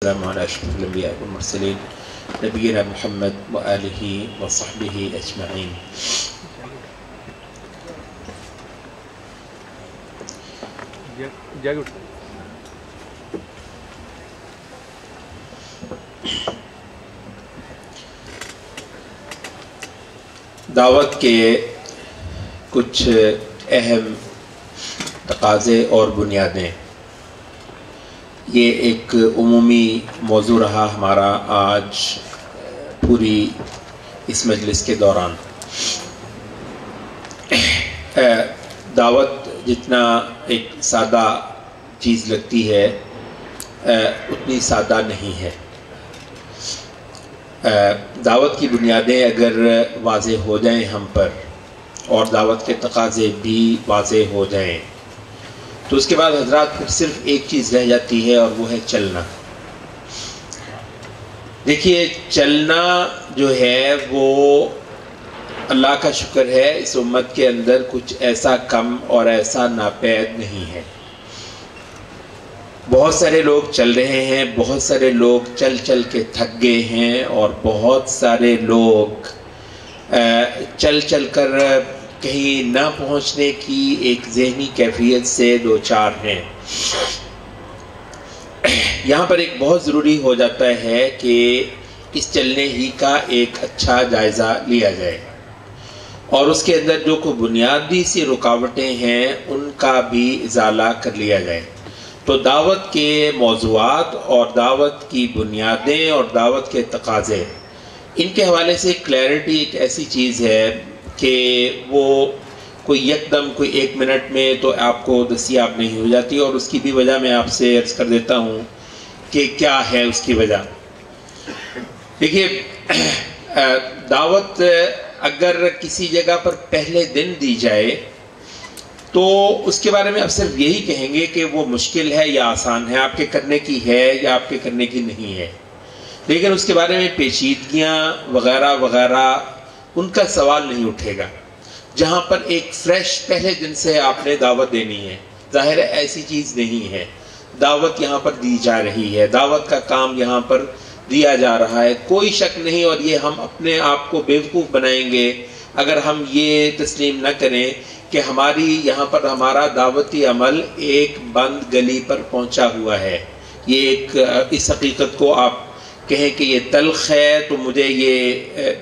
السلام علی اشرف الانبیاء والمرسلین نبینا محمد وآلہ وصحبہ اجمعین۔ دعوت کے کچھ اہم تقاضے اور بنیادیں، یہ ایک عمومی موضوع رہا ہمارا آج پوری اس مجلس کے دوران۔ دعوت جتنا ایک سادہ چیز لگتی ہے اتنی سادہ نہیں ہے۔ دعوت کی بنیادیں اگر واضح ہو جائیں ہم پر اور دعوت کے تقاضے بھی واضح ہو جائیں تو اس کے بعد حضرات پھر صرف ایک چیز رہ جاتی ہے اور وہ ہے چلنا۔ دیکھیے، چلنا جو ہے وہ اللہ کا شکر ہے اس امت کے اندر کچھ ایسا کم اور ایسا ناپید نہیں ہے۔ بہت سارے لوگ چل رہے ہیں، بہت سارے لوگ چل چل کے تھک گئے ہیں، اور بہت سارے لوگ چل چل کر کہیں نہ پہنچنے کی ایک ذہنی کیفیت سے دوچار ہیں۔ یہاں پر ایک بہت ضروری ہو جاتا ہے کہ اس چلنے ہی کا ایک اچھا جائزہ لیا جائے، اور اس کے اندر جو کوئی بنیادی سی رکاوٹیں ہیں ان کا بھی ازالہ کر لیا جائے۔ تو دعوت کے موضوعات اور دعوت کی بنیادیں اور دعوت کے تقاضے، ان کے حوالے سے کلیئرٹی ایک ایسی چیز ہے کہ وہ کوئی یکدم کوئی ایک منٹ میں تو آپ کو دستیاب نہیں ہو جاتی، اور اس کی بھی وجہ میں آپ سے عرض کر دیتا ہوں کہ کیا ہے اس کی وجہ۔ دیکھیے، دعوت اگر کسی جگہ پر پہلے دن دی جائے تو اس کے بارے میں آپ صرف یہی کہیں گے کہ وہ مشکل ہے یا آسان ہے، آپ کے کرنے کی ہے یا آپ کے کرنے کی نہیں ہے، لیکن اس کے بارے میں پیچیدگیاں وغیرہ وغیرہ ان کا سوال نہیں اٹھے گا۔ جہاں پر ایک فریش پہلے دن سے آپ نے دعوت دینی ہے، ظاہر ہے ایسی چیز نہیں ہے، دعوت یہاں پر دی جا رہی ہے، دعوت کا کام یہاں پر دیا جا رہا ہے، کوئی شک نہیں، اور یہ ہم اپنے آپ کو بیوقوف بنائیں گے اگر ہم یہ تسلیم نہ کریں کہ ہماری یہاں پر ہمارا دعوتی عمل ایک بند گلی پر پہنچا ہوا ہے۔ یہ ایک اس حقیقت کو آپ کہیں کہ یہ تلخ ہے تو مجھے یہ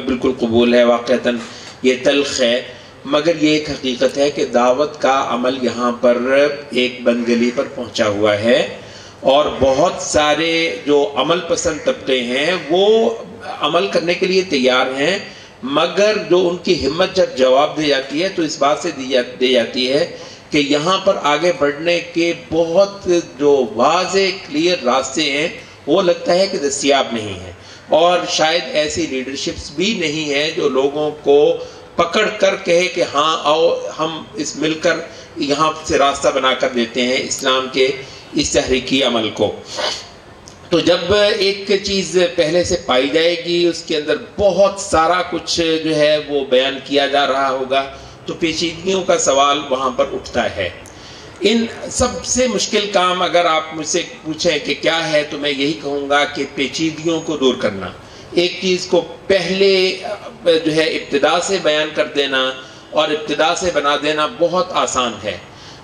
بالکل قبول ہے، واقعتاً یہ تلخ ہے، مگر یہ ایک حقیقت ہے کہ دعوت کا عمل یہاں پر ایک بند گلی پر پہنچا ہوا ہے، اور بہت سارے جو عمل پسند طبقے ہیں وہ عمل کرنے کے لیے تیار ہیں، مگر جو ان کی ہمت جب جواب دی جاتی ہے تو اس بات سے دی جاتی ہے کہ یہاں پر آگے بڑھنے کے بہت جو واضح کلیئر راستے ہیں وہ لگتا ہے کہ دستیاب نہیں ہیں، اور شاید ایسی لیڈرشپس بھی نہیں ہے جو لوگوں کو پکڑ کر کہے کہ ہاں آؤ ہم اس مل کر یہاں سے راستہ بنا کر دیتے ہیں اسلام کے اس تحریکی عمل کو۔ تو جب ایک چیز پہلے سے پائی جائے گی، اس کے اندر بہت سارا کچھ جو ہے وہ بیان کیا جا رہا ہوگا، تو پیچیدگیوں کا سوال وہاں پر اٹھتا ہے۔ ان سب سے مشکل کام اگر آپ مجھ سے پوچھیں کہ کیا ہے تو میں یہی کہوں گا کہ پیچیدگیوں کو دور کرنا، ایک چیز کو پہلے جو ہے ابتدا سے بیان کر دینا اور ابتدا سے بنا دینا بہت آسان ہے۔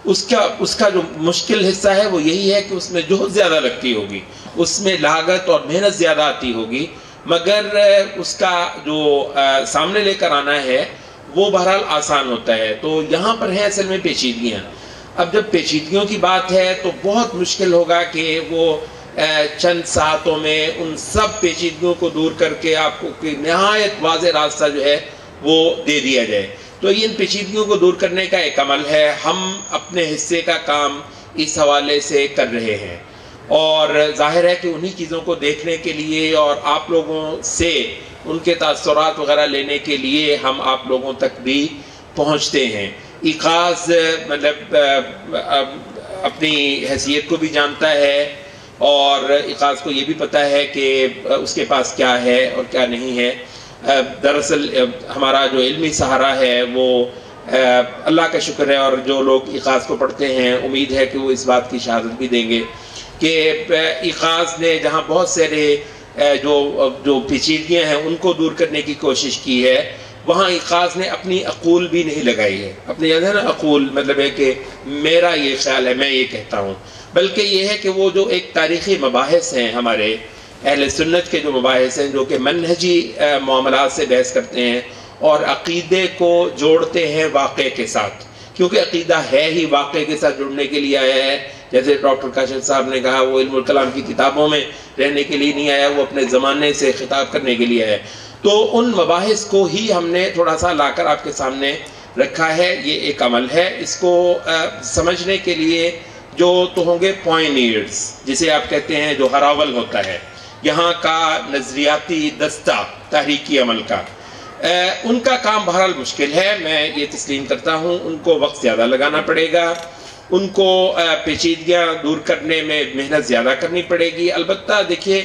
اس کا جو مشکل حصہ ہے وہ یہی ہے کہ اس میں جہد زیادہ لگتی ہوگی، اس میں لاگت اور محنت زیادہ آتی ہوگی، مگر اس کا جو سامنے لے کر آنا ہے وہ بہرحال آسان ہوتا ہے۔ تو یہاں پر ہیں اصل میں پیچیدگیاں۔ اب جب پیچیدگیوں کی بات ہے تو بہت مشکل ہوگا کہ وہ چند ساعتوں میں ان سب پیچیدگیوں کو دور کر کے آپ کو کوئی نہایت واضح راستہ جو ہے وہ دے دیا جائے۔ تو ان پیچیدگیوں کو دور کرنے کا ایک عمل ہے، ہم اپنے حصے کا کام اس حوالے سے کر رہے ہیں، اور ظاہر ہے کہ انہی چیزوں کو دیکھنے کے لیے اور آپ لوگوں سے ان کے تاثرات وغیرہ لینے کے لیے ہم آپ لوگوں تک بھی پہنچتے ہیں۔ ایقاظ مطلب اپنی حیثیت کو بھی جانتا ہے، اور ایقاظ کو یہ بھی پتہ ہے کہ اس کے پاس کیا ہے اور کیا نہیں ہے۔ دراصل ہمارا جو علمی سہارا ہے وہ اللہ کا شکر ہے، اور جو لوگ ایقاظ کو پڑھتے ہیں امید ہے کہ وہ اس بات کی شہادت بھی دیں گے کہ ایقاظ نے جہاں بہت سارے جو پیچیدگیاں ہیں ان کو دور کرنے کی کوشش کی ہے، وہاں ایقاظ نے اپنی عقول بھی نہیں لگائی ہے. اپنی جو ہے نا عقول مطلب ہے کہ میرا یہ خیال ہے، میں یہ کہتا ہوں، بلکہ یہ ہے کہ وہ جو ایک تاریخی مباحث ہیں ہمارے اہل سنت کے، جو مباحث ہیں جو کہ منہجی معاملات سے بحث کرتے ہیں اور عقیدے کو جوڑتے ہیں واقعے کے ساتھ، کیونکہ عقیدہ ہے ہی واقعے کے ساتھ جڑنے کے لیے آیا ہے. جیسے ڈاکٹر کاشف صاحب نے کہا، وہ علم الکلام کی کتابوں میں رہنے کے لیے نہیں آیا، وہ اپنے زمانے سے خطاب کرنے کے لیے آیا. تو ان مباحث کو ہی ہم نے تھوڑا سا لا کر آپ کے سامنے رکھا ہے. یہ ایک عمل ہے. اس کو سمجھنے کے لیے جو تو ہوں گے پوائنیئرز، جسے آپ کہتے ہیں جو ہراول ہوتا ہے یہاں کا نظریاتی دستہ تحریکی عمل کا، ان کا کام بہرحال مشکل ہے، میں یہ تسلیم کرتا ہوں. ان کو وقت زیادہ لگانا پڑے گا، ان کو پیچیدگیاں دور کرنے میں محنت زیادہ کرنی پڑے گی. البتہ دیکھیے،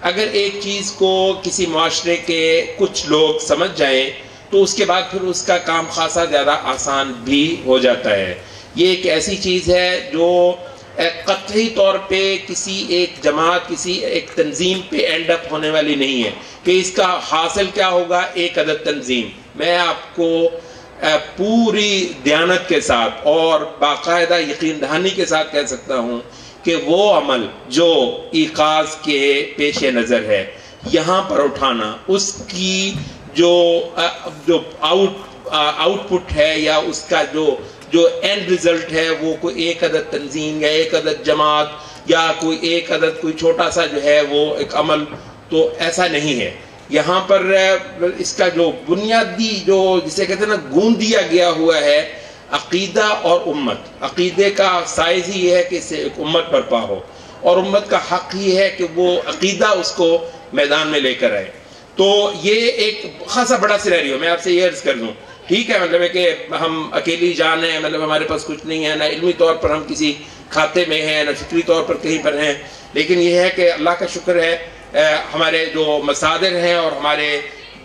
اگر ایک چیز کو کسی معاشرے کے کچھ لوگ سمجھ جائیں تو اس کے بعد پھر اس کا کام خاصا زیادہ آسان بھی ہو جاتا ہے. یہ ایک ایسی چیز ہے جو قطعی طور پہ کسی ایک جماعت، کسی ایک تنظیم پہ اینڈ اپ ہونے والی نہیں ہے کہ اس کا حاصل کیا ہوگا ایک عدد تنظیم. میں آپ کو پوری دیانت کے ساتھ اور باقاعدہ یقین دہانی کے ساتھ کہہ سکتا ہوں کہ وہ عمل جو ایقاظ کے پیش نظر ہے یہاں پر اٹھانا، اس کی جو آؤٹ پٹ ہے یا اس کا جو اینڈ ریزلٹ ہے، وہ کوئی ایک عدد تنظیم یا ایک عدد جماعت یا کوئی ایک عدد کوئی چھوٹا سا جو ہے وہ ایک عمل، تو ایسا نہیں ہے. یہاں پر اس کا جو بنیادی جو جسے کہتے ہیں نا گون دیا گیا ہوا ہے، عقیدہ اور امت. عقیدے کا سائز ہی یہ ہے کہ اس سے ایک امت برپا ہو، اور امت کا حق ہی ہے کہ وہ عقیدہ اس کو میدان میں لے کر آئے. تو یہ ایک خاصا بڑا سینیریو، میں آپ سے یہ عرض کر دوں. ٹھیک ہے، مطلب ہے کہ ہم اکیلی جان ہیں، مطلب ہمارے پاس کچھ نہیں ہے، نہ علمی طور پر ہم کسی کھاتے میں ہیں، نہ فکری طور پر کہیں پر ہیں، لیکن یہ ہے کہ اللہ کا شکر ہے ہمارے جو مصادر ہیں اور ہمارے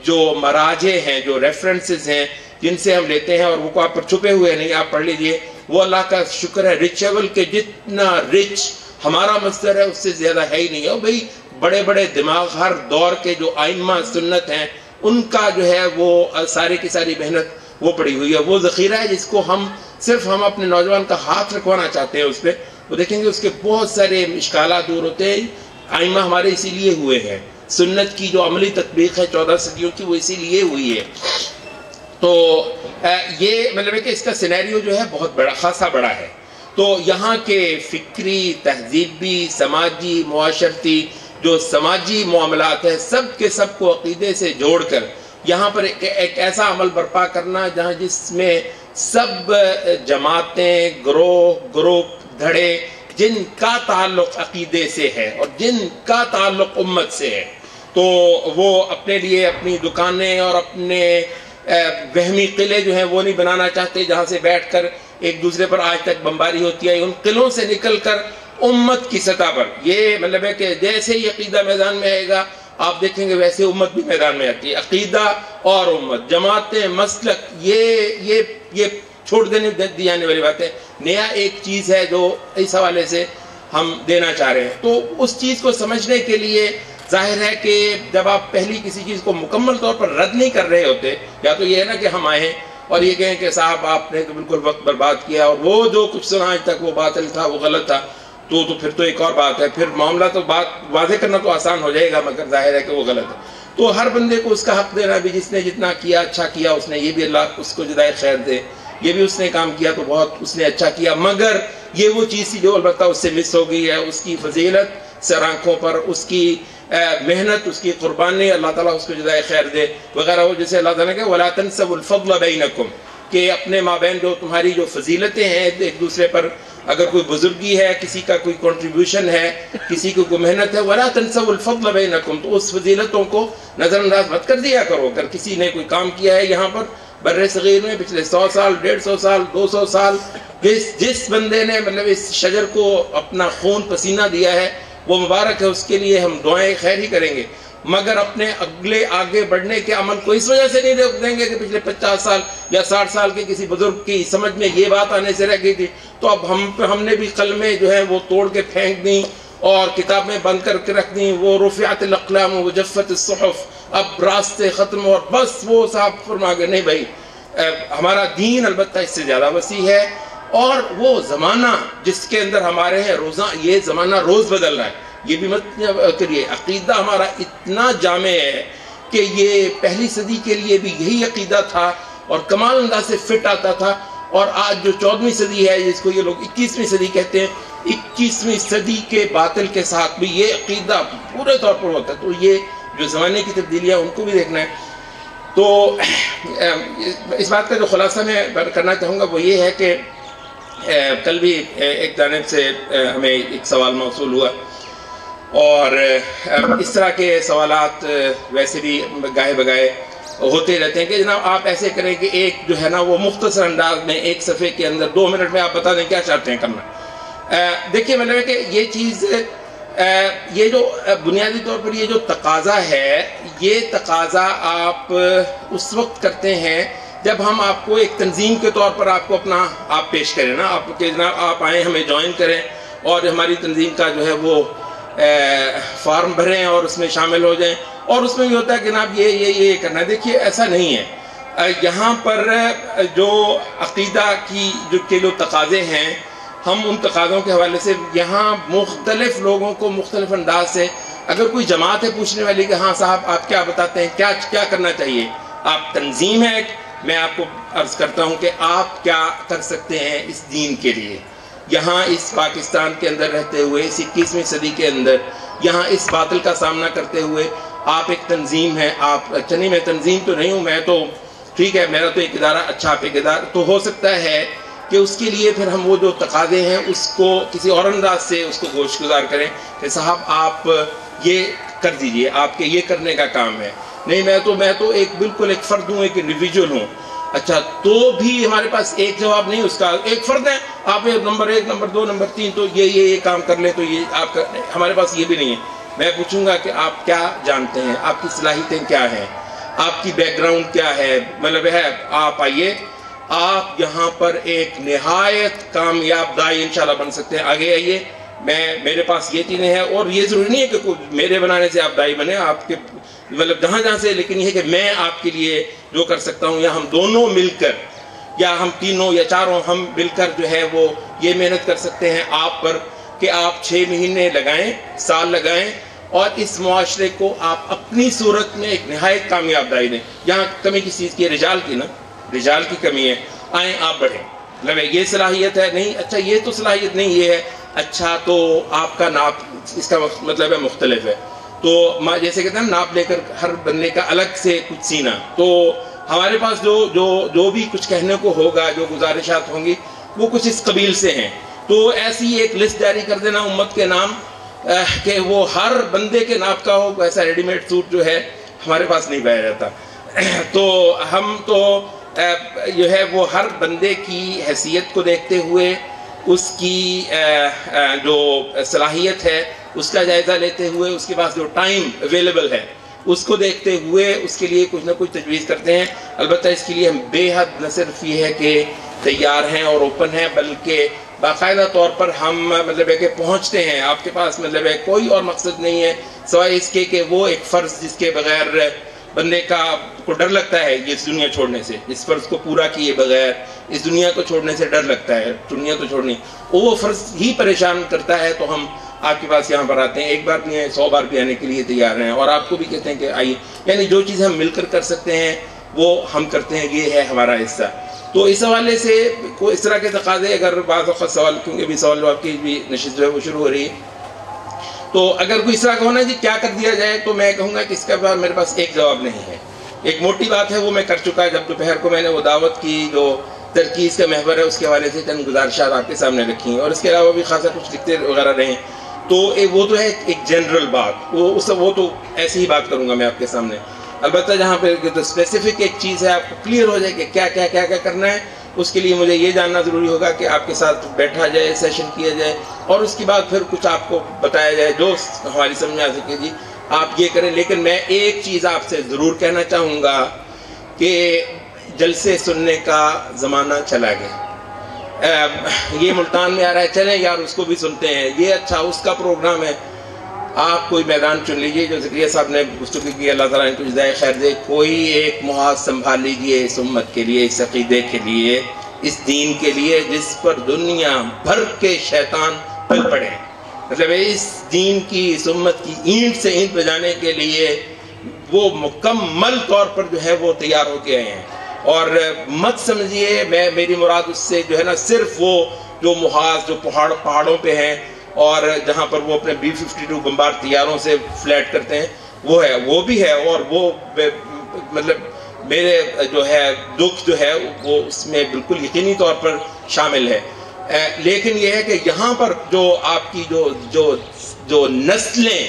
جو مراجع ہیں، جو ریفرنسز ہیں جن سے ہم لیتے ہیں، اور وہ کو آپ پر چھپے ہوئے نہیں، آپ پڑھ لیجئے. وہ اللہ کا شکر ہے ریچیبل کہ جتنا رچ ہمارا مصدر ہے اس سے زیادہ ہے ہی نہیں. اور بھئی بڑے بڑے دماغ ہر دور کے جو ائمہ سنت ہیں ان کا جو ہے وہ ساری کی ساری محنت وہ پڑی ہوئی ہے. وہ ذخیرہ ہے جس کو ہم اپنے نوجوان کا ہاتھ رکھوانا چاہتے ہیں اس پہ. وہ دیکھیں گے اس کے بہت سارے اشکالات دور ہوتے ہیں. ائمہ ہمارے اسی لیے ہوئے ہیں. سنت کی جو عملی تطبیق ہے 14 صدیوں کی، وہ اسی لیے ہوئی ہے. تو یہ مطلب ہے کہ اس کا سینیریو جو ہے بہت بڑا، خاصا بڑا ہے. تو یہاں کے فکری، تہذیبی، سماجی، معاشرتی جو سماجی معاملات ہیں، سب کے سب کو عقیدے سے جوڑ کر یہاں پر ایک ایسا عمل برپا کرنا جہاں جس میں سب جماعتیں، گروپ، دھڑے جن کا تعلق عقیدے سے ہے اور جن کا تعلق امت سے ہے، تو وہ اپنے لیے اپنی دکانیں اور اپنے وہمی قلعے جو ہیں وہ نہیں بنانا چاہتے جہاں سے بیٹھ کر ایک دوسرے پر آج تک بمباری ہوتی ہے. ان قلعوں سے نکل کر امت کی سطح پر، یہ مطلب ہے کہ جیسے ہی عقیدہ میدان میں آئے گا آپ دیکھیں گے ویسے امت بھی میدان میں آتی ہے. عقیدہ اور امت، جماعتیں، مسلک، یہ چھوڑ دی جانے والی بات ہے. نیا ایک چیز ہے جو اس حوالے سے ہم دینا چاہ رہے ہیں. تو اس چیز کو سمجھنے کے لیے ظاہر ہے کہ جب آپ پہلی کسی چیز کو مکمل طور پر رد نہیں کر رہے ہوتے، یا تو یہ ہے نا کہ ہم آئیں اور یہ کہیں کہ صاحب آپ نے بالکل وقت برباد کیا اور وہ جو کچھ سنا آج تک وہ باطل تھا، وہ غلط تھا، تو پھر تو ایک اور بات ہے. پھر معاملہ تو بات واضح کرنا تو آسان ہو جائے گا، مگر ظاہر ہے کہ وہ غلط ہے. تو ہر بندے کو اس کا حق دینا بھی، جس نے جتنا کیا اچھا کیا اس نے، یہ بھی اللہ اس کو جزائے خیر دے. یہ بھی اس نے کام کیا تو بہت اس نے اچھا کیا، مگر یہ وہ چیز تھی جو البتہ اس سے مس ہو گئی ہے. اس کی فضیلت سر آنکھوں پر، اس کی محنت، اس کی قربانی، اللہ تعالیٰ اس کو جزائے خیر دے وغیرہ. وہ جیسے اللہ تعالیٰ نے کہا وَلَا تَنْسَوُا الْفَضْلَ بَيْنَكُمْ، کہ اپنے مابین جو تمہاری جو فضیلتیں ہیں ایک دوسرے پر، اگر کوئی بزرگی ہے، کسی کا کوئی کنٹریبیوشن ہے، کسی کو کوئی محنت ہے، وَلَا تَنْسَوُا الْفَضْلَ بَيْنَكُمْ، تو اس فضیلتوں کو نظر انداز مت کر دیا کرو. اگر کسی نے کوئی کام کیا ہے یہاں پر بر صغیر میں پچھلے 100 سال، 150 سال، 200 سال، جس بندے نے مطلب اس شجر کو اپنا خون پسینہ دیا ہے وہ مبارک ہے، اس کے لیے ہم دعائیں خیر ہی کریں گے. مگر اپنے آگے بڑھنے کے عمل کو اس وجہ سے نہیں روک دیں گے کہ پچھلے 50 سال یا 60 سال کے کسی بزرگ کی سمجھ میں یہ بات آنے سے رہ گئی تھی، تو اب ہم نے بھی قلمیں جو ہے وہ توڑ کے پھینک دیں اور کتابیں بند کر کے رکھ دیں، وہ رفعت الاقلام وجفت الصحف، اب راستے ختم اور بس وہ صاحب فرما گئے نہیں بھائی ہمارا دین البتہ اس سے زیادہ وسیع ہے، اور وہ زمانہ جس کے اندر ہمارے ہیں یہ زمانہ روز بدل رہا ہے، یہ بھی مت کریے۔ عقیدہ ہمارا اتنا جامع ہے کہ یہ پہلی صدی کے لیے بھی یہی عقیدہ تھا اور کمال انداز سے فٹ آتا تھا، اور آج جو 14ویں صدی ہے جس کو یہ لوگ 21ویں صدی کہتے ہیں، 21ویں صدی کے باطل کے ساتھ بھی یہ عقیدہ پورے طور پر ہوتا ہے۔ تو یہ جو زمانے کی تبدیلیاں ان کو بھی دیکھنا ہے۔ تو اس بات کا جو خلاصہ میں کرنا چاہوں گا وہ یہ ہے کہ کل بھی ایک جانب سے ہمیں ایک سوال موصول ہوا، اور اس طرح کے سوالات ویسے بھی گاہے بگاہے ہوتے رہتے ہیں کہ جناب آپ ایسے کریں کہ ایک جو ہے نا وہ مختصر انداز میں ایک صفحے کے اندر 2 منٹ میں آپ بتا دیں کیا چاہتے ہیں کرنا۔ دیکھیے مطلب ہے کہ یہ چیز یہ جو بنیادی طور پر یہ جو تقاضا ہے، یہ تقاضا آپ اس وقت کرتے ہیں جب ہم آپ کو ایک تنظیم کے طور پر آپ کو اپنا آپ پیش کریں نا، آپ کہ جناب آپ آئیں ہمیں جوائن کریں اور ہماری تنظیم کا جو ہے وہ فارم بھریں اور اس میں شامل ہو جائیں، اور اس میں بھی ہوتا ہے کہ جناب یہ کرنا ہے۔ دیکھیے ایسا نہیں ہے، یہاں پر جو عقیدہ کی جو تقاضے ہیں، ہم ان تقاضوں کے حوالے سے یہاں مختلف لوگوں کو مختلف انداز سے، اگر کوئی جماعت ہے پوچھنے والی کہ ہاں صاحب آپ کیا بتاتے ہیں، کیا کرنا چاہیے، آپ تنظیم ہے، میں آپ کو عرض کرتا ہوں کہ آپ کیا کر سکتے ہیں اس دین کے لیے، یہاں اس پاکستان کے اندر رہتے ہوئے، اس 21ویں صدی کے اندر یہاں اس باطل کا سامنا کرتے ہوئے آپ ایک تنظیم ہے۔ آپ اچھا نہیں میں تنظیم تو نہیں ہوں، میں تو ٹھیک ہے میرا تو ایک ادارہ اچھا آپ ایک ادارہ تو ہو سکتا ہے کہ اس کے لیے پھر ہم وہ جو تقاضے ہیں اس کو کسی اور انداز سے اس کو گوش گزار کریں کہ صاحب آپ یہ کر دیجئے، آپ کے یہ کرنے کا کام ہے۔ نہیں میں تو ایک بالکل ایک فرد ہوں، ایک انڈیویجول ہوں۔ اچھا تو بھی ہمارے پاس ایک جواب نہیں، اس کا ایک فرد ہے، آپ نمبر 1 نمبر 2 نمبر 3 تو یہ کام کر لیں، تو یہ آپ ہمارے پاس یہ بھی نہیں ہے۔ میں پوچھوں گا کہ آپ کیا جانتے ہیں، آپ کی صلاحیتیں کیا ہیں، آپ کی بیک گراؤنڈ کیا ہے، مطلب ہے آپ آئیے، آپ یہاں پر ایک نہایت کامیاب داعی انشاءاللہ بن سکتے ہیں۔ آگے آئیے، میرے پاس یہ چیزیں ہیں، اور یہ ضروری نہیں ہے کہ میرے بنانے سے آپ داعی بنے، آپ کے مطلب جہاں سے، لیکن یہ ہے کہ میں آپ کے لیے جو کر سکتا ہوں، یا ہم دونوں مل کر، یا ہم تینوں یا چاروں ہم مل کر جو ہے وہ یہ محنت کر سکتے ہیں آپ پر کہ آپ 6 مہینے لگائیں، سال لگائیں، اور اس معاشرے کو آپ اپنی صورت میں ایک نہایت کامیاب داعی دیں۔ یہاں کمی کس چیز کی ہے؟ رجال کی کمی ہے، آئیں آپ بڑھیں، مطلب یہ صلاحیت ہے نہیں، اچھا یہ تو صلاحیت نہیں، یہ ہے اچھا تو آپ کا ناپ اس کا مطلب ہے مختلف ہے، تو جیسے کہتے ہیں ناپ لے کر ہر بندے کا الگ سے کچھ سینا، تو ہمارے پاس جو بھی کچھ کہنے کو ہوگا، جو گزارشات ہوں گی وہ کچھ اس قبیل سے ہیں۔ تو ایسی ایک لسٹ جاری کر دینا امت کے نام کہ وہ ہر بندے کے ناپ کا ہو، ایسا ریڈی میڈ سوٹ جو ہے ہمارے پاس نہیں پایا جاتا، تو ہم تو جو ہے وہ ہر بندے کی حیثیت کو دیکھتے ہوئے، اس کی جو صلاحیت ہے اس کا جائزہ لیتے ہوئے، اس کے پاس جو ٹائم اویلیبل ہے اس کو دیکھتے ہوئے اس کے لیے کچھ نہ کچھ تجویز کرتے ہیں۔ البتہ اس کے لیے ہم بے حد نہ صرف یہ ہے کہ تیار ہیں اور اوپن ہیں، بلکہ باقاعدہ طور پر ہم مطلب ہے کہ پہنچتے ہیں آپ کے پاس، مطلب ہے کوئی اور مقصد نہیں ہے سوائے اس کے کہ وہ ایک فرض جس کے بغیر بندے کو ڈر لگتا ہے یہ اس دنیا چھوڑنے سے، اس فرض کو پورا کیے بغیر اس دنیا کو چھوڑنے سے ڈر لگتا ہے، دنیا تو چھوڑنی، وہ فرض ہی پریشان کرتا ہے، تو ہم آپ کے پاس یہاں پر آتے ہیں، ایک بار نہیں ہے 100 بار بھی آنے کے لیے تیار ہیں، اور آپ کو بھی کہتے ہیں کہ آئیے، یعنی جو چیز ہم مل کر کر سکتے ہیں وہ ہم کرتے ہیں، یہ ہے ہمارا حصہ۔ تو اس حوالے سے کوئی اس طرح کے تقاضے اگر بعض وقت سوال، کیونکہ بھی سوال جواب کی بھی نشست جو ہے وہ شروع ہو رہی ہے، تو اگر کوئی اس طرح کا ہونا جی کیا کر دیا جائے، تو میں کہوں گا کہ اس کا بعد میرے پاس ایک جواب نہیں ہے۔ ایک موٹی بات ہے وہ میں کر چکا ہے، جب دوپہر کو میں نے وہ دعوت کی جو ترکیز کا محور ہے اس کے حوالے سے چند گزارشات آپ کے سامنے رکھی ہیں، اور اس کے علاوہ بھی خاصا کچھ لکھتے وغیرہ رہے ہیں، تو وہ تو ہے ایک جنرل بات، وہ تو ایسی ہی بات کروں گا میں آپ کے سامنے۔ البتہ جہاں پہ اسپیسیفک ایک چیز ہے آپ کو کلیئر ہو جائے کہ کیا کرنا ہے، اس کے لیے مجھے یہ جاننا ضروری ہوگا کہ آپ کے ساتھ بیٹھا جائے، سیشن کیا جائے، اور اس کے بعد پھر کچھ آپ کو بتایا جائے جو ہماری سمجھ میں آ سکے جی آپ یہ کریں۔ لیکن میں ایک چیز آپ سے ضرور کہنا چاہوں گا کہ جلسے سننے کا زمانہ چلا گیا، یہ ملتان میں آ رہا ہے، چلیں یار اس کو بھی سنتے ہیں، یہ اچھا اس کا پروگرام ہے. آپ کوئی میدان چن لیجئے. جو زکریا صاحب نے گفتگو کی، اللہ تعالیٰ نے کچھ دائے خیر دے، کوئی ایک محاذ سنبھال لیجئے اس امت کے لیے، اس عقیدے کے لیے، اس دین کے لیے جس پر دنیا بھر کے شیطان پل پڑے. مطلب اس دین کی، اس امت کی اینٹ سے اینٹ بجانے کے لیے وہ مکمل طور پر جو ہے وہ تیار ہو کے آئے ہیں. اور مت سمجھیے میری مراد اس سے جو ہے نا صرف وہ جو محاذ جو پہاڑوں پہ ہیں اور جہاں پر وہ اپنے B-52 بمبار طیاروں سے فلیٹ کرتے ہیں وہ ہے، وہ بھی ہے. اور وہ مطلب میرے جو ہے دکھ جو ہے وہ اس میں بالکل یقینی طور پر شامل ہے. لیکن یہ ہے کہ یہاں پر جو آپ کی جو نسلیں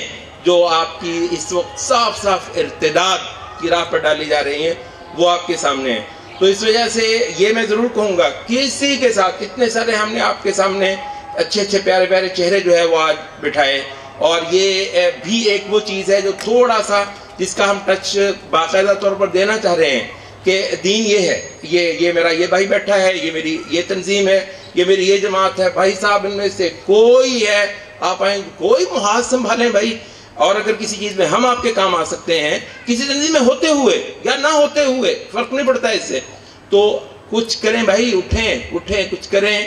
جو آپ کی اس وقت صاف صاف ارتداد کی راہ پر ڈالی جا رہی ہیں وہ آپ کے سامنے ہیں. تو اس وجہ سے یہ میں ضرور کہوں گا، کسی کے ساتھ اتنے سارے ہم نے آپ کے سامنے اچھے اچھے پیارے پیارے چہرے جو ہے وہ آج بٹھائے، اور یہ بھی ایک وہ چیز ہے جو تھوڑا سا جس کا ہم ٹچ باقاعدہ طور پر دینا چاہ رہے ہیں کہ دین یہ ہے، یہ میرا یہ بھائی بیٹھا ہے، یہ میری یہ تنظیم ہے، یہ میری یہ جماعت ہے. بھائی صاحب ان میں سے کوئی ہے، آپ آئیں، کوئی محاذ سنبھالیں بھائی. اور اگر کسی چیز میں ہم آپ کے کام آ سکتے ہیں، کسی تنظیم میں ہوتے ہوئے یا نہ ہوتے ہوئے فرق نہیں پڑتا اس سے، تو کچھ کریں بھائی، اٹھیں کچھ کریں.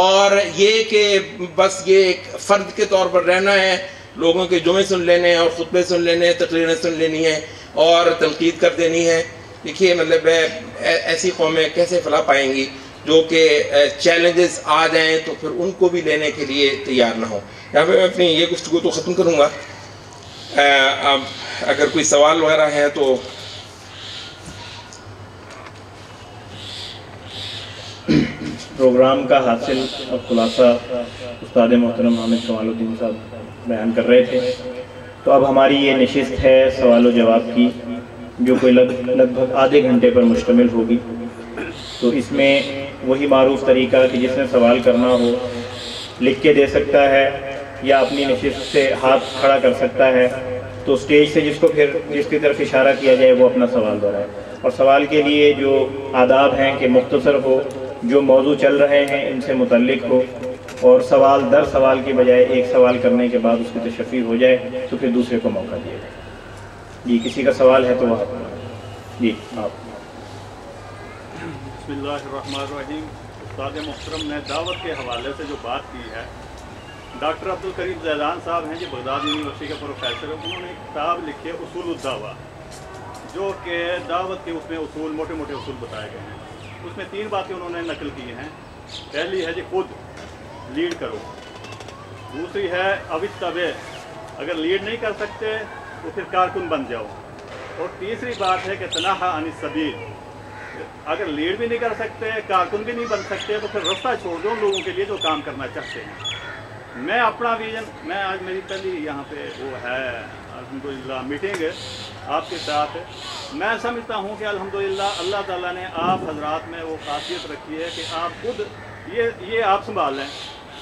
اور یہ کہ بس یہ ایک فرد کے طور پر رہنا ہے، لوگوں کے جمعے سن لینے اور خطبے سن لینے، تقریریں سن لینی ہیں اور تنقید کر دینی ہے. دیکھیے مطلب ایسی قومیں کیسے فلاح پائیں گی جو کہ چیلنجز آ جائیں تو پھر ان کو بھی لینے کے لیے تیار نہ ہو. یہاں پہ میں اپنی یہ گفتگو تو ختم کروں گا. اگر کوئی سوال وغیرہ ہے تو پروگرام کا حاصل اور خلاصہ استاد محترم حامد کمال الدین صاحب بیان کر رہے تھے. تو اب ہماری یہ نشست ہے سوال و جواب کی، جو کوئی لگ بھگ آدھے گھنٹے پر مشتمل ہوگی. تو اس میں وہی معروف طریقہ کہ جس نے سوال کرنا ہو لکھ کے دے سکتا ہے یا اپنی نشست سے ہاتھ کھڑا کر سکتا ہے. تو سٹیج سے جس کی طرف اشارہ کیا جائے وہ اپنا سوال دہرائے. اور سوال کے لیے جو آداب ہیں کہ مختصر ہو، جو موضوع چل رہے ہیں ان سے متعلق ہو، اور سوال در سوال کے بجائے ایک سوال کرنے کے بعد اس کی تشفی ہو جائے تو پھر دوسرے کو موقع دیا جائے. جی کسی کا سوال ہے تو وہ جی آپ. بسم اللہ الرحمن الرحیم. استاد محترم نے دعوت کے حوالے سے جو بات کی ہے، ڈاکٹر عبدالکریم زیدان صاحب ہیں، جو بغداد یونیورسٹی کے پروفیسر ہیں، انہوں نے ایک کتاب لکھی ہے اصول الدعوہ، جو کہ دعوت کے اس میں اصول موٹے موٹے اصول بتائے گئے ہیں. اس میں 3 باتیں انہوں نے نقل کی ہیں. پہلی ہے جی خود لیڈ کرو، دوسری ہے اوتبع، اگر لیڈ نہیں کر سکتے تو پھر کارکن بن جاؤ، اور تیسری بات ہے کہ تنہا عن السبیل، اگر لیڈ بھی نہیں کر سکتے، کارکن بھی نہیں بن سکتے تو پھر رستہ چھوڑ دو لوگوں کے لیے جو کام کرنا چاہتے ہیں. میں اپنا ویژن، میں آج میری پہلی یہاں پہ وہ ہے الحمدللہ میٹنگ آپ کے ساتھ. میں سمجھتا ہوں کہ الحمدللہ اللہ تعالیٰ نے آپ حضرات میں وہ خاصیت رکھی ہے کہ آپ خود یہ آپ سنبھال لیں،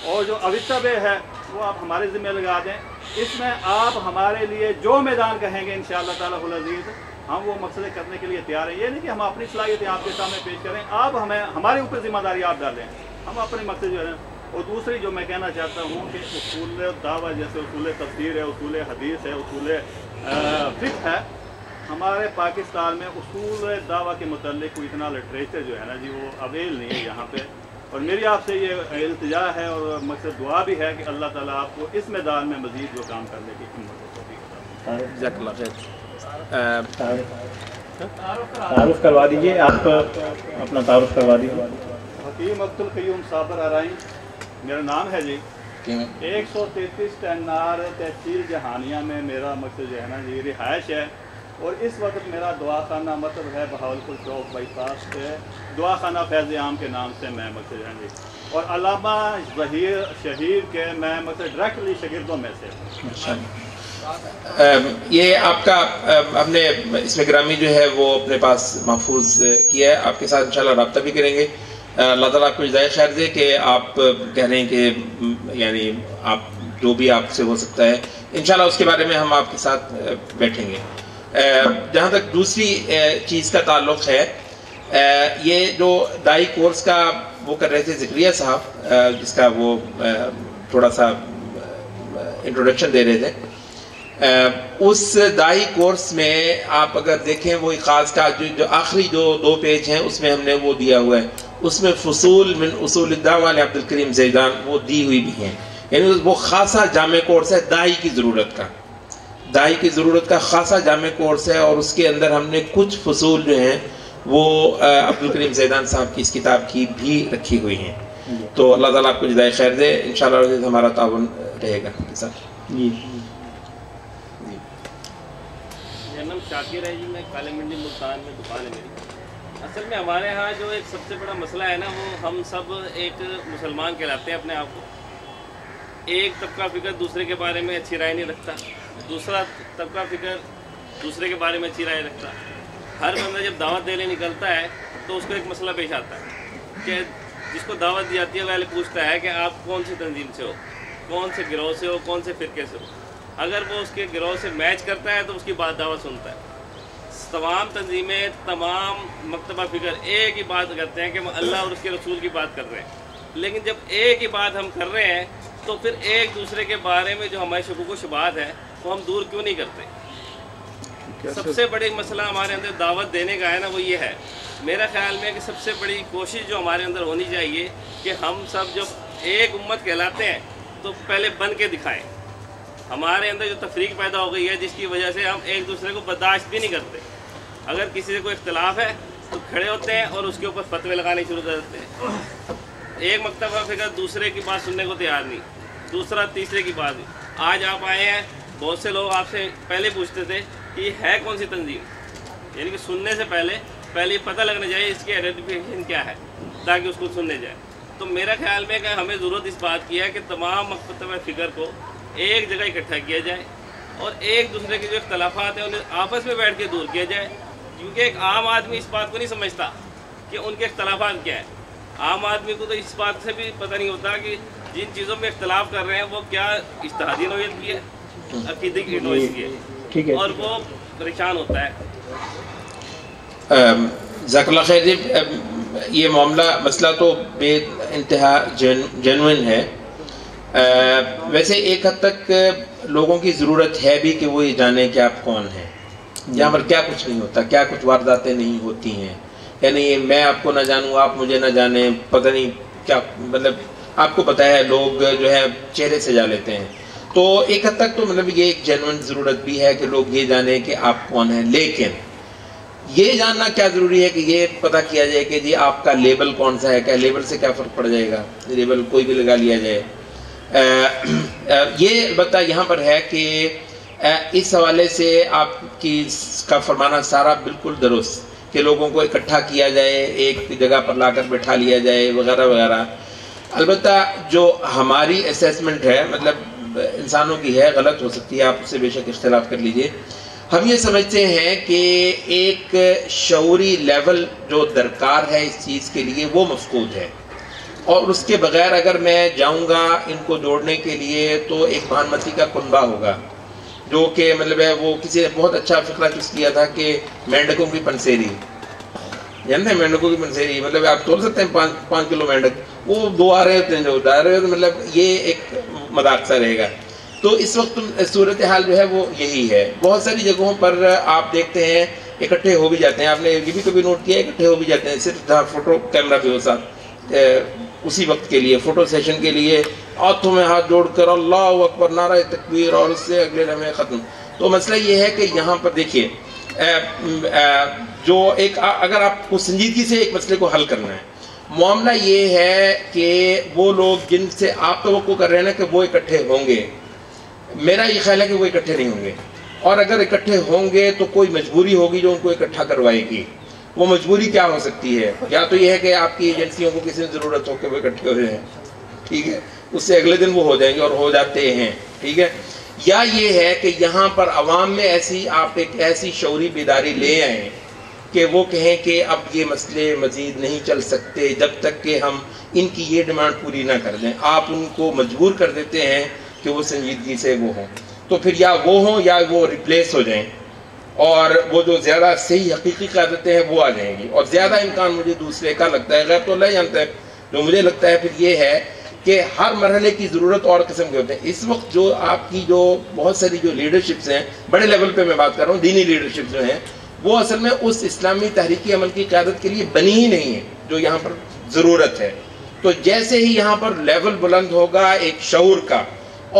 اور جو اوتبع ہے وہ آپ ہمارے ذمہ لگا دیں. اس میں آپ ہمارے لیے جو میدان کہیں گے انشاءاللہ تعالیٰ العزیز ہم وہ مقصد کرنے کے لیے تیار ہیں. یہ نہیں کہ ہم اپنی صلاحیتیں آپ کے سامنے پیش کریں، آپ ہمارے اوپر ذمہ داری آپ ڈالیں، ہم اپنے مقصد جو ہے. اور دوسری جو میں کہنا چاہتا ہوں کہ اصول دعویٰ جیسے اصول تفسیر ہے، اصول حدیث ہے، اصول فقہ ہے، ہمارے پاکستان میں اصول دعویٰ کے متعلق کوئی اتنا لٹریچر جو ہے نا جی وہ اویل نہیں ہے یہاں پہ. اور میری آپ سے یہ التجا ہے اور مقصد دعا بھی ہے کہ اللہ تعالیٰ آپ کو اس میدان میں مزید جو کام کرنے کی ہمت تعارف کروا دیجیے، آپ اپنا تعارف کروا دیجیے. حکیم عبدالقیوم صابر ارائیں میرا نام ہے جی. 133 ٹینار تحصیل جہانیہ میں میرا مقصد جو ہے نا جی رہائش ہے. اور اس وقت میرا دعا خانہ مطلب ہے بہاولپور چوک بائی پاس پہ دعا خانہ فیض عام کے نام سے میں مقصد ہے جی. اور علامہ ظہیر شہیر کے میں مقصد ڈائریکٹلی شاگردوں میں سے. یہ آپ کا ہم نے اس میں گرامی جو ہے وہ اپنے پاس محفوظ کیا ہے، آپ کے ساتھ انشاءاللہ رابطہ بھی کریں گے. اللہ تعالیٰ آپ کو جزائے خیر دے کہ آپ کہہ رہے ہیں کہ یعنی آپ جو بھی آپ سے ہو سکتا ہے انشاءاللہ اس کے بارے میں ہم آپ کے ساتھ بیٹھیں گے. جہاں تک دوسری چیز کا تعلق ہے، یہ جو دائی کورس کا وہ کر رہے تھے ذکریہ صاحب، جس کا وہ تھوڑا سا انٹروڈکشن دے رہے تھے، اس دائی کورس میں آپ اگر دیکھیں وہ خاص کا جو آخری جو 2 پیج ہیں اس میں ہم نے وہ دیا ہوا ہے، اس میں فصول من اصول الدعوہ عبد الکریم زیدان وہ دی ہوئی بھی ہیں، یعنی وہ خاصا جامع کورس ہے دائی کی ضرورت کا خاصا جامع کورس ہے، اور اس کے اندر ہم نے کچھ فصول جو ہیں وہ عبد الکریم زیدان صاحب کی اس کتاب کی بھی رکھی ہوئی ہیں۔ تو اللہ تعالیٰ آپ کو جزائے خیر دے، انشاءاللہ ہمارا تعاون رہے گا۔ نام شاکر ہے جی، میں کالے منڈی ملتان میں دکان ہے میری۔ اصل میں ہمارے ہاں جو ایک سب سے بڑا مسئلہ ہے نا، وہ ہم سب ایک مسلمان کہلاتے ہیں اپنے آپ کو، ایک طبقہ فکر دوسرے کے بارے میں اچھی رائے نہیں رکھتا، دوسرا طبقہ فکر دوسرے کے بارے میں اچھی رائے رکھتا۔ ہر بندہ جب دعوت دینے نکلتا ہے تو اس کو ایک مسئلہ پیش آتا ہے کہ جس کو دعوت دی جاتی ہے وہ پہلے پوچھتا ہے کہ آپ کون سی تنظیم سے ہو، کون سے گروہ سے ہو، کون سے فرقے سے ہو۔ اگر وہ اس کے گروہ سے میچ کرتا ہے تو اس کی بات دعوت سنتا ہے۔ تمام تنظیمیں، تمام مکتبہ فکر ایک ہی بات کرتے ہیں کہ ہم اللہ اور اس کے رسول کی بات کر رہے ہیں، لیکن جب ایک ہی بات ہم کر رہے ہیں تو پھر ایک دوسرے کے بارے میں جو ہمارے شکوک و شبہات ہے وہ ہم دور کیوں نہیں کرتے؟ سب سے بڑی مسئلہ ہمارے اندر دعوت دینے کا ہے نا، وہ یہ ہے میرا خیال میں کہ سب سے بڑی کوشش جو ہمارے اندر ہونی چاہیے کہ ہم سب جب ایک امت کہلاتے ہیں تو پہلے بن کے دکھائیں۔ ہمارے اندر جو تفریق پیدا ہو گئی ہے جس کی وجہ سے ہم ایک دوسرے کو برداشت بھی نہیں کرتے، اگر کسی سے کوئی اختلاف ہے تو کھڑے ہوتے ہیں اور اس کے اوپر فتوے لگانے شروع کر دیتے ہیں۔ ایک مکتبہ فکر دوسرے کی بات سننے کو تیار نہیں، دوسرا تیسرے کی بات نہیں۔ آج آپ آئے ہیں، بہت سے لوگ آپ سے پہلے پوچھتے تھے کہ یہ ہے کون سی تنظیم، یعنی کہ سننے سے پہلے یہ پتہ لگنا چاہیے اس کی آئیڈینٹیفیکیشن کیا ہے تاکہ اس کو سننے جائے۔ تو میرا خیال میں کہ ہمیں ضرورت اس بات کی ہے کہ تمام مکتبہ فکر کو ایک جگہ اکٹھا کیا جائے اور ایک دوسرے کے جو اختلافات ہیں انہیں آپس میں بیٹھ کے دور کیا جائے، کیونکہ ایک عام آدمی اس بات کو نہیں سمجھتا کہ ان کے اختلافات کیا ہیں۔ عام آدمی کو تو اس بات سے بھی پتہ نہیں ہوتا کہ جن چیزوں میں اختلاف کر رہے ہیں وہ کیا اجتہادی نوعیت کی ہے، عقیدے کی نوعیت کی ہے، اور وہ پریشان ہوتا ہے۔ جزاک اللہ خیر جی، یہ مسئلہ تو بے انتہا جینوئن ہے۔ ویسے ایک حد تک لوگوں کی ضرورت ہے بھی کہ وہ یہ جانیں کہ آپ کون ہیں، یہاں پر کیا کچھ نہیں ہوتا، کیا کچھ وارداتیں نہیں ہوتی ہیں، یعنی میں آپ کو نہ جانوں، آپ مجھے نہ جانیں، پتہ نہیں کیا، مطلب آپ کو پتہ ہے لوگ جو ہے چہرے سجا لیتے ہیں۔ تو ایک حد تک تو مطلب یہ ایک جینوئن ضرورت بھی ہے کہ لوگ یہ جانیں کہ آپ کون ہیں، لیکن یہ جاننا کیا ضروری ہے کہ یہ پتہ کیا جائے کہ جی آپ کا لیبل کون سا ہے، کیا لیبل سے کیا فرق پڑ جائے گا، لیبل کوئی بھی لگا لیا جائے۔ یہ البتہ یہاں پر ہے کہ اس حوالے سے آپ کا فرمانا سارا بالکل درست کہ لوگوں کو اکٹھا کیا جائے، ایک جگہ پر لا کر بٹھا لیا جائے وغیرہ وغیرہ۔ البتہ جو ہماری اسیسمنٹ ہے، مطلب انسانوں کی ہے، غلط ہو سکتی ہے، آپ اس سے بے شک اختلاف کر لیجئے۔ ہم یہ سمجھتے ہیں کہ ایک شعوری لیول جو درکار ہے اس چیز کے لیے وہ مفقود ہے، اور اس کے بغیر اگر میں جاؤں گا ان کو جوڑنے کے لیے تو ایک بھانمتی کا کنبہ ہوگا، جو کہ مطلب ہے وہ کسی نے بہت اچھا فقرہ چس کیا تھا کہ مینڈکوں کی پنسیری، جانتے ہیں مینڈکوں کی پنسیری، مطلب آپ تول سکتے ہیں 5 کلو مینڈک، وہ 2 آ رہے ہوتے ہیں جو ڈال رہے ہوتے ہیں، مطلب یہ ایک مذاق سا رہے گا۔ تو اس وقت صورتحال جو ہے وہ یہی ہے۔ بہت ساری جگہوں پر آپ دیکھتے ہیں اکٹھے ہو بھی جاتے ہیں، آپ نے یہ بھی کبھی نوٹ کیا ہے، اکٹھے ہو بھی جاتے ہیں صرف جہاں فوٹو کیمرہ بھی ہو ساتھ، اسی وقت کے لیے فوٹو سیشن کے لیے ہاتھوں میں ہاتھ جوڑ کر اللہ اکبر نعرہ تکبیر، اور اس سے اگلے لمحے ختم۔ تو مسئلہ یہ ہے کہ یہاں پر دیکھیے جو ایک اگر آپ کو سنجیدگی سے ایک مسئلے کو حل کرنا ہے، معاملہ یہ ہے کہ وہ لوگ جن سے آپ توقع کر رہے ہیں نا کہ وہ اکٹھے ہوں گے، میرا یہ خیال ہے کہ وہ اکٹھے نہیں ہوں گے، اور اگر اکٹھے ہوں گے تو کوئی مجبوری ہوگی جو ان کو اکٹھا کروائے گی۔ وہ مجبوری کیا ہو سکتی ہے؟ یا تو یہ ہے کہ آپ کی ایجنسیوں کو کسی نے ضرورت ہو کہ وہ اکٹھے ہو جائیں، ٹھیک ہے، اس سے اگلے دن وہ ہو جائیں گے اور ہو جاتے ہیں، ٹھیک ہے، یا یہ ہے کہ یہاں پر عوام میں آپ ایک ایسی شعوری بیداری لے آئیں کہ وہ کہیں کہ اب یہ مسئلے مزید نہیں چل سکتے جب تک کہ ہم ان کی یہ ڈیمانڈ پوری نہ کر دیں۔ آپ ان کو مجبور کر دیتے ہیں کہ وہ سنجیدگی سے وہ ہوں، تو پھر یا وہ ہوں یا وہ ریپلیس ہو جائیں، اور وہ جو زیادہ صحیح حقیقی قیادتیں ہیں وہ آ جائیں گی، اور زیادہ امکان مجھے دوسرے کا لگتا ہے، غیر تو اللہ جانتا ہے جو مجھے لگتا ہے پھر یہ ہے کہ ہر مرحلے کی ضرورت اور قسم کے ہوتے ہیں. اس وقت جو آپ کی جو بہت ساری جو لیڈرشپس ہیں بڑے لیول پہ میں بات کر رہا ہوں, دینی لیڈرشپ جو ہیں, وہ اصل میں اس اسلامی تحریکی عمل کی قیادت کے لیے بنی ہی نہیں ہے جو یہاں پر ضرورت ہے. تو جیسے ہی یہاں پر لیول بلند ہوگا ایک شعور کا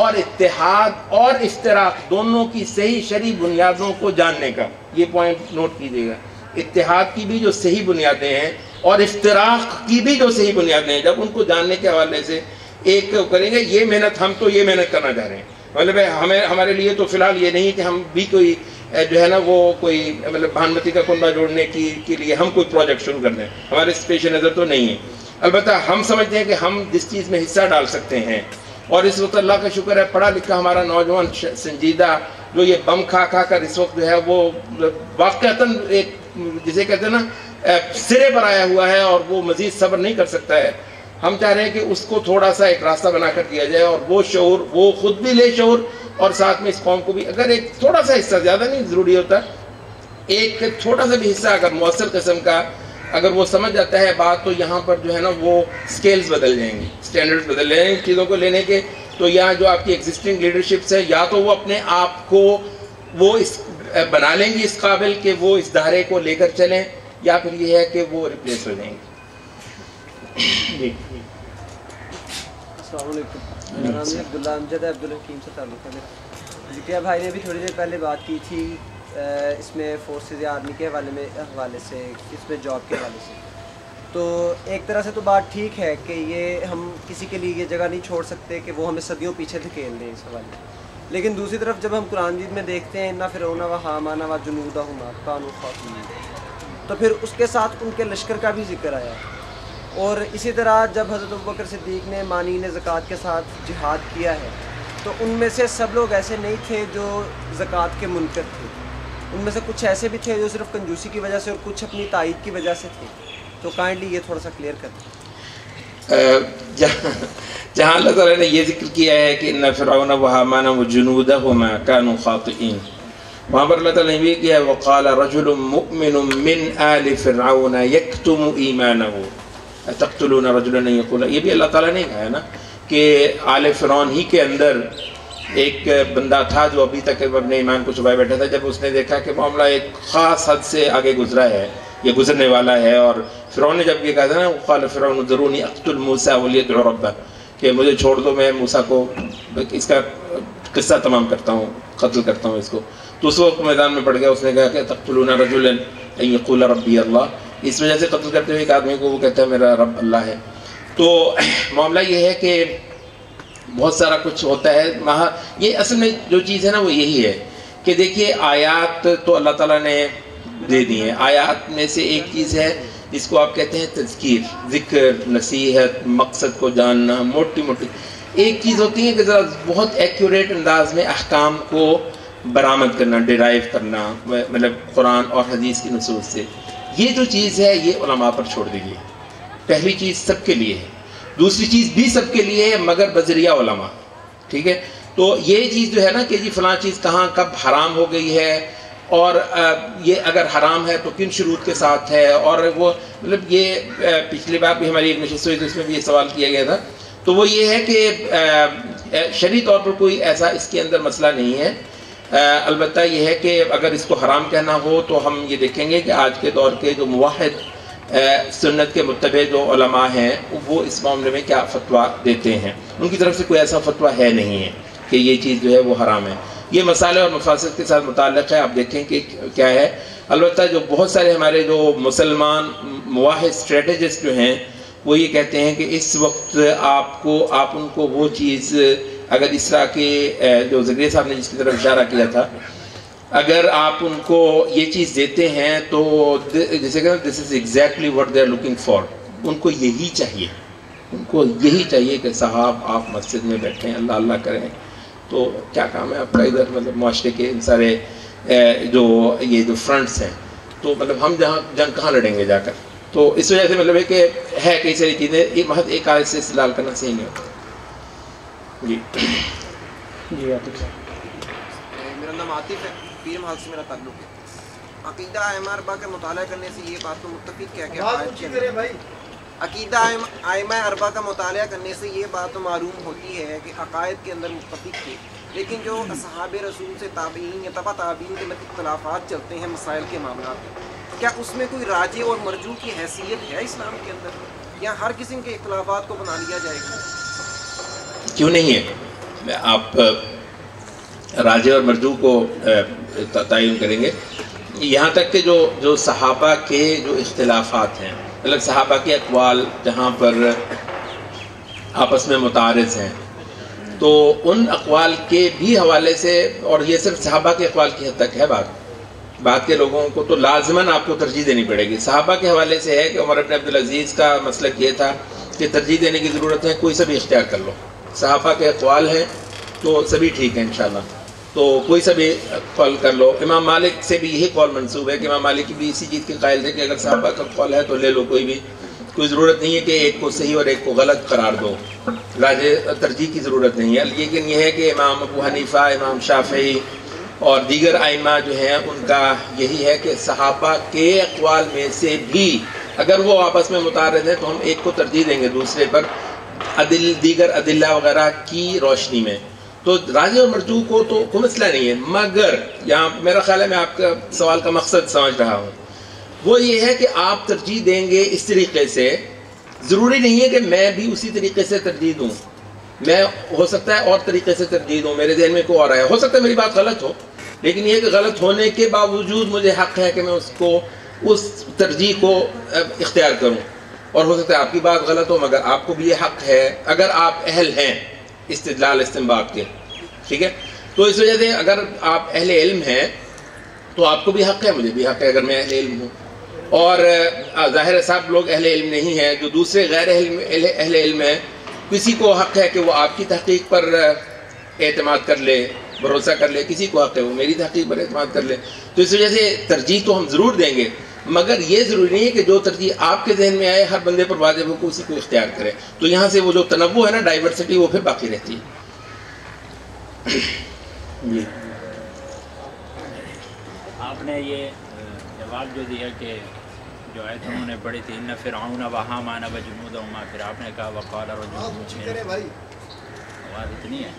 اور اتحاد اور افتراق دونوں کی صحیح شرعی بنیادوں کو جاننے کا, یہ پوائنٹ نوٹ کیجیے گا, اتحاد کی بھی جو صحیح بنیادیں ہیں اور افتراق کی بھی جو صحیح بنیادیں ہیں, جب ان کو جاننے کے حوالے سے ایک کریں گے, یہ محنت ہم تو یہ محنت کرنا چاہ رہے ہیں. مطلب ہمارے لیے تو فی الحال یہ نہیں کہ ہم بھی کوئی جو ہے نا وہ کوئی مطلب بھانمتی کا کنبہ جوڑنے کے لیے ہم کوئی پروجیکٹ شروع کر دیں, ہمارے پیش نظر تو نہیں ہے. البتہ ہم سمجھتے ہیں کہ ہم جس چیز میں حصہ ڈال سکتے ہیں, اور اس وقت اللہ کا شکر ہے پڑھا لکھا ہمارا نوجوان سنجیدہ جو یہ بم کھا کر اس وقت جو ہے وہ واقعتاً ایک جسے کہتے ہیں نا سرے پر آیا ہوا ہے اور وہ مزید صبر نہیں کر سکتا ہے. ہم چاہ رہے ہیں کہ اس کو تھوڑا سا ایک راستہ بنا کر دیا جائے, اور وہ شعور وہ خود بھی لے شعور, اور ساتھ میں اس قوم کو بھی اگر ایک تھوڑا سا حصہ, زیادہ نہیں ضروری ہوتا, ایک چھوٹا سا بھی حصہ اگر مؤثر قسم کا اگر وہ سمجھ جاتا ہے بات, تو یہاں پر جو ہے نا وہ سکیلز بدل جائیں گے, سٹینڈرڈز بدل جائیں گے چیزوں کو لینے کے. تو یہاں جو آپ کی ایگزسٹنگ لیڈرشپس ہے, یا تو وہ اپنے آپ کو وہ اس بنا لیں گی اس قابل کہ وہ اس دھارے کو لے کر چلیں, یا پھر یہ ہے کہ وہ ریپلیس ہو جائیں گے. السلام علیکم, میرا نام عبداللہ امجد ہے, عبدالحکیم سے تعلق ہے. ذکریہ بھائی نے بھی تھوڑی دیر پہلے بات کی تھی اس میں فورسز یا آرمی کے حوالے سے, اس میں جاب کے حوالے سے. تو ایک طرح سے تو بات ٹھیک ہے کہ یہ ہم کسی کے لیے یہ جگہ نہیں چھوڑ سکتے کہ وہ ہمیں صدیوں پیچھے دھکیل دیں اس حوالے. لیکن دوسری طرف جب ہم قرآن مجید میں دیکھتے ہیں اِنَّ فِرْعَوْنَ وَحَامَانَ وَجُنُودَهُمَا كَانُوا خَاطِئِينَ, تو پھر اس کے ساتھ ان کے لشکر کا بھی ذکر آیا. اور اسی طرح جب حضرت ابوبکر صدیق نے مانعین زکوٰۃ کے ساتھ جہاد کیا ہے, تو ان میں سے سب لوگ ایسے نہیں تھے جو زکوٰۃ کے منکر تھے. ان میں سے کچھ ایسے بھی تھے جو صرف کنجوسی کی وجہ سے اور کچھ اپنی تائید کی وجہ سے تھے. تو کائنڈلی یہ تھوڑا سا کلیئر کر. جہاں اللہ تعالیٰ نے یہ ذکر کیا ہے کہ اِنَّ فِرْعَوْنَ وَحَامَانَ وَجُنُودَهُمَا كَانُوا خَاطِئِينَ, وہاں پر اللہ تعالیٰ نے بھی کیا ہے وَقَالَ رَجُلٌ مُؤْمِنٌ مِّنْ آلِ فِرْعَوْنَ يَكْتُمُ إِيمَانَهُ تقتلون رجلا ان یقول, یہ بھی اللہ تعالیٰ نے کہا ہے نا کہ آل فرعون ہی کے اندر ایک بندہ تھا جو ابھی تک اپنے ایمان کو چھپائے بیٹھا تھا. جب اس نے دیکھا کہ معاملہ ایک خاص حد سے آگے گزرا ہے, یہ گزرنے والا ہے, اور فرعون نے جب یہ کہا تھا نا قال فرعون ذرونی اقتل موسیٰ ولیدع ربہ, کہ مجھے چھوڑ دو, میں موسیٰ کو اس کا قصہ تمام کرتا ہوں, قتل کرتا ہوں اس کو. تو اس وقت میدان میں پڑ گیا, اس نے کہا کہ تقتلون رجلا ان یقول ربی اللہ, اس وجہ سے قتل کرتے ہوئے ایک آدمی کو وہ کہتا ہے میرا رب اللہ ہے. تو معاملہ یہ ہے کہ بہت سارا کچھ ہوتا ہے. یہ اصل میں جو چیز ہے نا وہ یہی ہے کہ دیکھیے آیات تو اللہ تعالیٰ نے دے دی ہیں. آیات میں سے ایک چیز ہے جس کو آپ کہتے ہیں تذکیر, ذکر, نصیحت, مقصد کو جاننا, موٹی موٹی. ایک چیز ہوتی ہے کہ ذرا بہت ایکوریٹ انداز میں احکام کو برآمد کرنا, ڈیرائیو کرنا, مطلب قرآن اور حدیث کی نصوص سے. یہ جو چیز ہے یہ علماء پر چھوڑ دی گئی. پہلی چیز سب کے لیے ہے, دوسری چیز بھی سب کے لیے ہے مگر بذریعہ علماء. ٹھیک ہے, تو یہ چیز جو ہے نا کہ جی فلاں چیز کہاں کب حرام ہو گئی ہے, اور یہ اگر حرام ہے تو کن شروط کے ساتھ ہے, اور وہ مطلب یہ پچھلی بار بھی ہماری ایک نشست ہوئی تھی, اس میں بھی یہ سوال کیا گیا تھا. تو وہ یہ ہے کہ شرعی طور پر کوئی ایسا اس کے اندر مسئلہ نہیں ہے. البتہ یہ ہے کہ اگر اس کو حرام کہنا ہو تو ہم یہ دیکھیں گے کہ آج کے دور کے جو موحد سنت کے متبع جو علماء ہیں وہ اس معاملے میں کیا فتویٰ دیتے ہیں. ان کی طرف سے کوئی ایسا فتویٰ ہے نہیں ہے کہ یہ چیز جو ہے وہ حرام ہے. یہ مسائل اور مفاسد کے ساتھ متعلق ہے, آپ دیکھیں کہ کیا ہے. البتہ جو بہت سارے ہمارے جو مسلمان موحد اسٹریٹجسٹ جو ہیں وہ یہ کہتے ہیں کہ اس وقت آپ ان کو وہ چیز اگر اس طرح کے جو زکریا صاحب نے جس کی طرف اشارہ کیا تھا, اگر آپ ان کو یہ چیز دیتے ہیں تو جیسے کہ this is exactly what they are looking for, ان کو یہی چاہیے, ان کو یہی چاہیے کہ صاحب آپ مسجد میں بیٹھیں, اللہ اللہ کریں, تو کیا کام ہے آپ کا ادھر, مطلب معاشرے کے ان سارے یہ جو فرنٹس ہیں, تو مطلب ہم جنگ کہاں لڑیں گے جا کر. تو اس وجہ سے مطلب ہے کہ کئی ساری چیزیں محض ایک آیت سے استدلال کرنا صحیح نہیں ہوتا. جی میرا نام عاطف ہے, پیر محل سے میرا تعلق ہے. عقیدہ ائمہ اربعہ کا مطالعہ کرنے سے یہ بات تو متفق کیا کہ عقیدہ آئمہ اربع کا مطالعہ کرنے سے یہ بات تو معلوم ہوتی ہے کہ عقائد کے اندر متفق تھے، لیکن جو اصحاب رسول سے تابعین یا تبع تابعین کے اندر اختلافات چلتے ہیں مسائل کے معاملات میں، کیا اس میں کوئی راجع اور مرجوع کی حیثیت ہے اسلام کے اندر، یا ہر قسم کے اختلافات کو بنا لیا جائے گا؟ کیوں نہیں ہے؟ آپ راجع اور مرجوع کو تعین کریں گے، یہاں تک کہ جو صحابہ کے جو اختلافات ہیں، مطلب صحابہ کے اقوال جہاں پر آپس میں متعارض ہیں، تو ان اقوال کے بھی حوالے سے، اور یہ صرف صحابہ کے اقوال کی حد تک ہے بعد کے لوگوں کو تو لازماً آپ کو ترجیح دینی پڑے گی۔ صحابہ کے حوالے سے ہے کہ عمر بن عبدالعزیز کا مسلک یہ تھا کہ ترجیح دینے کی ضرورت ہے، کوئی سا بھی اختیار کر لو، صحابہ کے اقوال ہیں تو سبھی ٹھیک ہیں انشاءاللہ، تو کوئی سا بھی قول کر لو۔ امام مالک سے بھی یہی قول منسوب ہے کہ امام مالک بھی اسی چیز کے قائل تھے کہ اگر صحابہ کا قول ہے تو لے لو، کوئی ضرورت نہیں ہے کہ ایک کو صحیح اور ایک کو غلط قرار دو، راجع ترجیح کی ضرورت نہیں ہے۔ لیکن یہ ہے کہ امام ابو حنیفہ، امام شافعی اور دیگر ائمہ جو ہیں ان کا یہی ہے کہ صحابہ کے اقوال میں سے بھی اگر وہ آپس میں متعارض ہیں تو ہم ایک کو ترجیح دیں گے دوسرے پر دیگر ادلہ وغیرہ کی روشنی میں، تو راجع اور مرجوع کو تو کوئی مسئلہ نہیں ہے۔ مگر یہاں میرا خیال ہے، میں آپ کا سوال کا مقصد سمجھ رہا ہوں، وہ یہ ہے کہ آپ ترجیح دیں گے اس طریقے سے، ضروری نہیں ہے کہ میں بھی اسی طریقے سے ترجیح دوں، میں ہو سکتا ہے اور طریقے سے ترجیح دوں، میرے ذہن میں کوئی اور آیا، ہو سکتا ہے میری بات غلط ہو، لیکن یہ کہ غلط ہونے کے باوجود مجھے حق ہے کہ میں اس ترجیح کو اختیار کروں، اور ہو سکتا ہے آپ کی بات غلط ہو مگر آپ کو بھی یہ حق ہے اگر آپ اہل ہیں استدلال استنباط کے، ٹھیک ہے؟ تو اس وجہ سے اگر آپ اہل علم ہیں تو آپ کو بھی حق ہے، مجھے بھی حق ہے اگر میں اہل علم ہوں، اور ظاہر ہے صاحب لوگ اہل علم نہیں ہیں، جو دوسرے غیر اہل علم ہیں، کسی کو حق ہے کہ وہ آپ کی تحقیق پر اعتماد کر لے، بھروسہ کر لے، کسی کو حق ہے وہ میری تحقیق پر اعتماد کر لے، تو اس وجہ سے ترجیح تو ہم ضرور دیں گے، مگر یہ ضروری نہیں ہے کہ جو ترجیح آپ کے ذہن میں آئے ہر بندے پر واجب ہو کہ اسی کو اختیار کرے، تو یہاں سے وہ جو تنوع ہے نا، ڈائیورسٹی، وہ پھر باقی رہتی ہے۔ جی آپ نے یہ جواب جو دیا کہ جو آیت انہوں نے پڑھی تھی ان فرعون و حامان و جنودہما، پھر آپ نے کہا وقال رجل، آواز اتنی ہے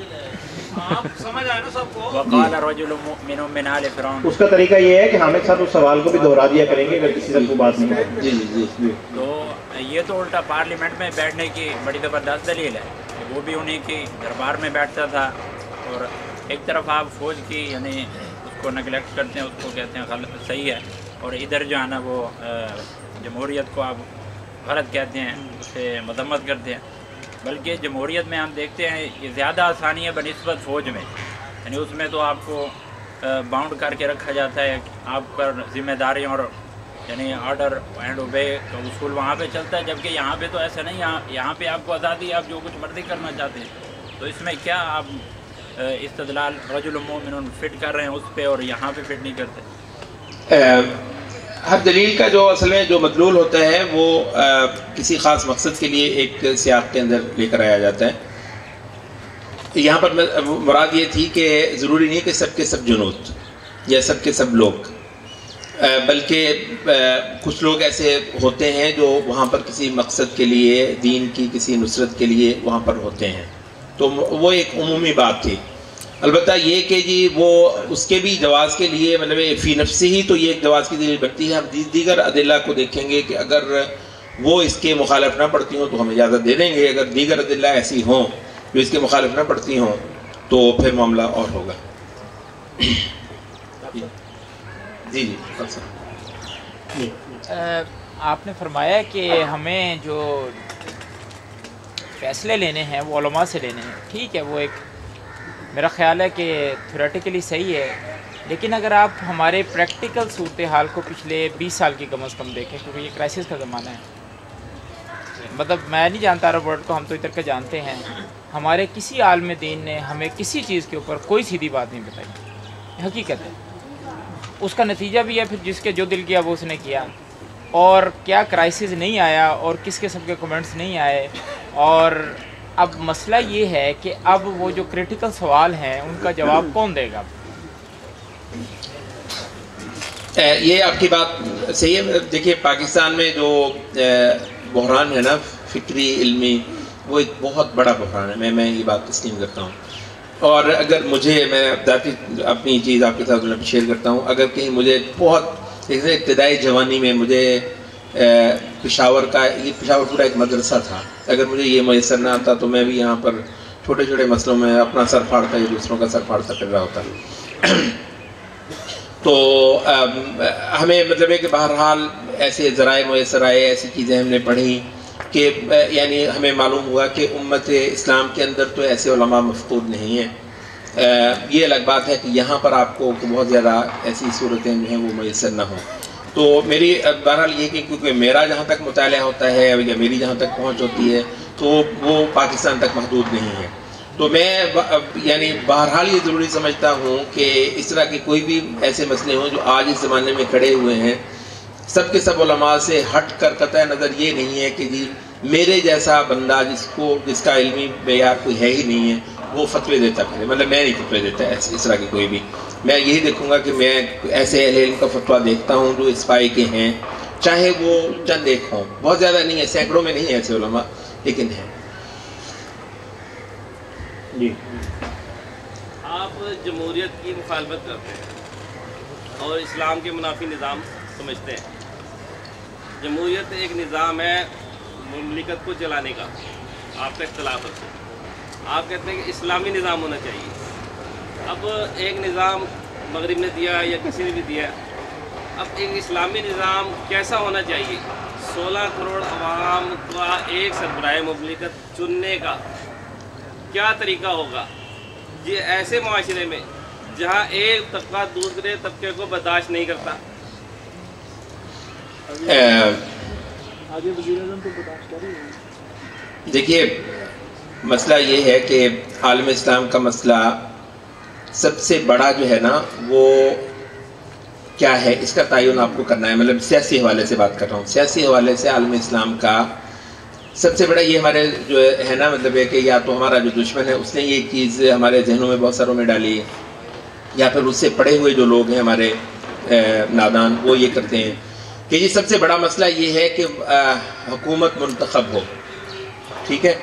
آپ سمجھ آئے نا سب کو؟ وقال رجل مؤمن من آل فرعون، اس کا طریقہ یہ ہے کہ حامد صاحب اس سوال کو بھی دہرا دیا کریں گے اگر کسی سے کوئی بات نہیں ہے۔ جی جی جی، تو یہ تو الٹا پارلیمنٹ میں بیٹھنے کی بڑی زبردست دلیل ہے کہ وہ بھی انہی کی دربار میں بیٹھتا تھا، اور ایک طرف آپ فوج کی یعنی اس کو نگلیکٹ کرتے ہیں، اس کو کہتے ہیں غلط صحیح ہے، اور ادھر جو ہے نا وہ جمہوریت کو آپ غلط کہتے ہیں، اسے مذمت کرتے ہیں، بلکہ جمہوریت میں ہم دیکھتے ہیں یہ زیادہ آسانی ہے بنسبت فوج میں، یعنی اس میں تو آپ کو باؤنڈ کر کے رکھا جاتا ہے، آپ پر ذمہ داریاں اور یعنی آرڈر اینڈ اوبے کا اصول وہاں پہ چلتا ہے، جبکہ یہاں پہ تو ایسا نہیں، یہاں پہ آپ کو آزادی، آپ جو کچھ مرضی کرنا چاہتے ہیں، تو اس میں کیا آپ استدلال رجل مومن فٹ کر رہے ہیں اس پہ اور یہاں پہ فٹ نہیں کرتے؟ ہر دلیل کا جو اصل میں جو مدلول ہوتا ہے وہ کسی خاص مقصد کے لیے ایک سیاق کے اندر لے کر آیا جاتا ہے۔ یہاں پر مراد یہ تھی کہ ضروری نہیں کہ سب کے سب جنود یا سب کے سب لوگ، بلکہ کچھ لوگ ایسے ہوتے ہیں جو وہاں پر کسی مقصد کے لیے، دین کی کسی نصرت کے لیے وہاں پر ہوتے ہیں، تو وہ ایک عمومی بات تھی۔ البتہ یہ کہ جی وہ اس کے بھی جواز کے لیے مطلب فی نفسی ہی تو یہ ایک جواز کی دلیل بنتی ہے، ہم دیگر ادلہ کو دیکھیں گے کہ اگر وہ اس کے مخالف نہ پڑتی ہوں تو ہم اجازت دے دیں گے، اگر دیگر ادلہ ایسی ہوں جو اس کے مخالف نہ پڑتی ہوں تو پھر معاملہ اور ہوگا۔ جی جی، آپ نے فرمایا کہ ہمیں جو فیصلے لینے ہیں وہ علماء سے لینے ہیں، ٹھیک ہے، وہ ایک میرا خیال ہے کہ تھیوریٹیکلی صحیح ہے، لیکن اگر آپ ہمارے پریکٹیکل صورتحال کو پچھلے 20 سال کی کم از کم دیکھیں، کیونکہ یہ کرائسس کا زمانہ ہے، مطلب میں نہیں جانتا عرب ورلڈ کو، ہم تو ادھر کے جانتے ہیں، ہمارے کسی عالم دین نے ہمیں کسی چیز کے اوپر کوئی سیدھی بات نہیں بتائی، حقیقت ہے، اس کا نتیجہ بھی ہے پھر جس کے جو دل کیا وہ اس نے کیا، اور کیا کرائسس نہیں آیا اور کس قسم کے کمنٹس نہیں آئے، اور اب مسئلہ یہ ہے کہ اب وہ جو کریٹیکل سوال ہیں ان کا جواب کون دے گا؟ یہ آپ کی بات صحیح ہے۔ دیکھیے پاکستان میں جو بحران ہے نا فکری علمی، وہ ایک بہت بڑا بحران ہے، میں یہ بات تسلیم کرتا ہوں. اور اگر مجھے، میں ذاتی اپنی چیز آپ کے ساتھ شیئر کرتا ہوں، اگر کہیں مجھے بہت ابتدائی جوانی میں مجھے پشاور کا، یہ پشاور پورا ایک مدرسہ تھا، اگر مجھے یہ میسر نہ آتا تو میں بھی یہاں پر چھوٹے چھوٹے مسئلوں میں اپنا سر پھاڑتا یا دوسروں کا سر پھاڑتا پھر رہا ہوتا. تو ہمیں مطلب ہے کہ بہرحال ایسے ذرائع میسر آئے، ایسی چیزیں ہم نے پڑھی کہ یعنی ہمیں معلوم ہوا کہ امت اسلام کے اندر تو ایسے علماء مفقود نہیں ہیں. یہ الگ بات ہے کہ یہاں پر آپ کو بہت زیادہ ایسی صورتیں جو ہیں وہ میسر نہ ہوں. تو میری بہرحال یہ کہ کیونکہ میرا جہاں تک مطالعہ ہوتا ہے یا میری جہاں تک پہنچ ہوتی ہے تو وہ پاکستان تک محدود نہیں ہے. تو میں یعنی بہرحال یہ ضروری سمجھتا ہوں کہ اس طرح کے کوئی بھی ایسے مسئلے ہوں جو آج اس زمانے میں کھڑے ہوئے ہیں، سب کے سب علماء سے ہٹ کر قطع نظر یہ نہیں ہے کہ جی میرے جیسا بندہ جس کا علمی معیار کوئی ہے ہی نہیں ہے وہ فتوے دیتا پھر، مطلب میں نہیں فتوے دیتا اس طرح کی کوئی بھی. میں یہی دیکھوں گا کہ میں ایسے اہل علم کا فتویٰ دیکھتا ہوں جو اس پائے کے ہیں، چاہے وہ چند ایک ہوں، بہت زیادہ نہیں ہے، سینکڑوں میں نہیں ہے ایسے علماء، لیکن ہیں. جی آپ جمہوریت کی مخالفت کرتے ہیں اور اسلام کے منافی نظام سمجھتے ہیں. جمہوریت ایک نظام ہے مملکت کو چلانے کا، آپ کا اختلاف ہے. آپ کہتے ہیں کہ اسلامی نظام ہونا چاہیے. اب ایک نظام مغرب نے دیا یا کسی نے بھی دیا، اب ایک اسلامی نظام کیسا ہونا چاہیے؟ 16 کروڑ عوام کا ایک سربراہ مملکت چننے کا کیا طریقہ ہوگا یہ ایسے معاشرے میں جہاں ایک طبقہ دوسرے طبقے کو برداشت نہیں کرتا؟ دیکھیے مسئلہ یہ ہے کہ عالم اسلام کا مسئلہ سب سے بڑا جو ہے نا وہ کیا ہے، اس کا تعین آپ کو کرنا ہے. مطلب سیاسی حوالے سے بات کر رہا ہوں. سیاسی حوالے سے عالم اسلام کا سب سے بڑا یہ ہمارے جو ہے نا مطلب ہے کہ یا تو ہمارا جو دشمن ہے اس نے یہ چیز ہمارے ذہنوں میں بہت ساروں میں ڈالی ہے، یا پھر اس سے پڑھے ہوئے جو لوگ ہیں ہمارے نادان وہ یہ کرتے ہیں کہ یہ سب سے بڑا مسئلہ یہ ہے کہ حکومت منتخب ہو. ٹھیک ہے،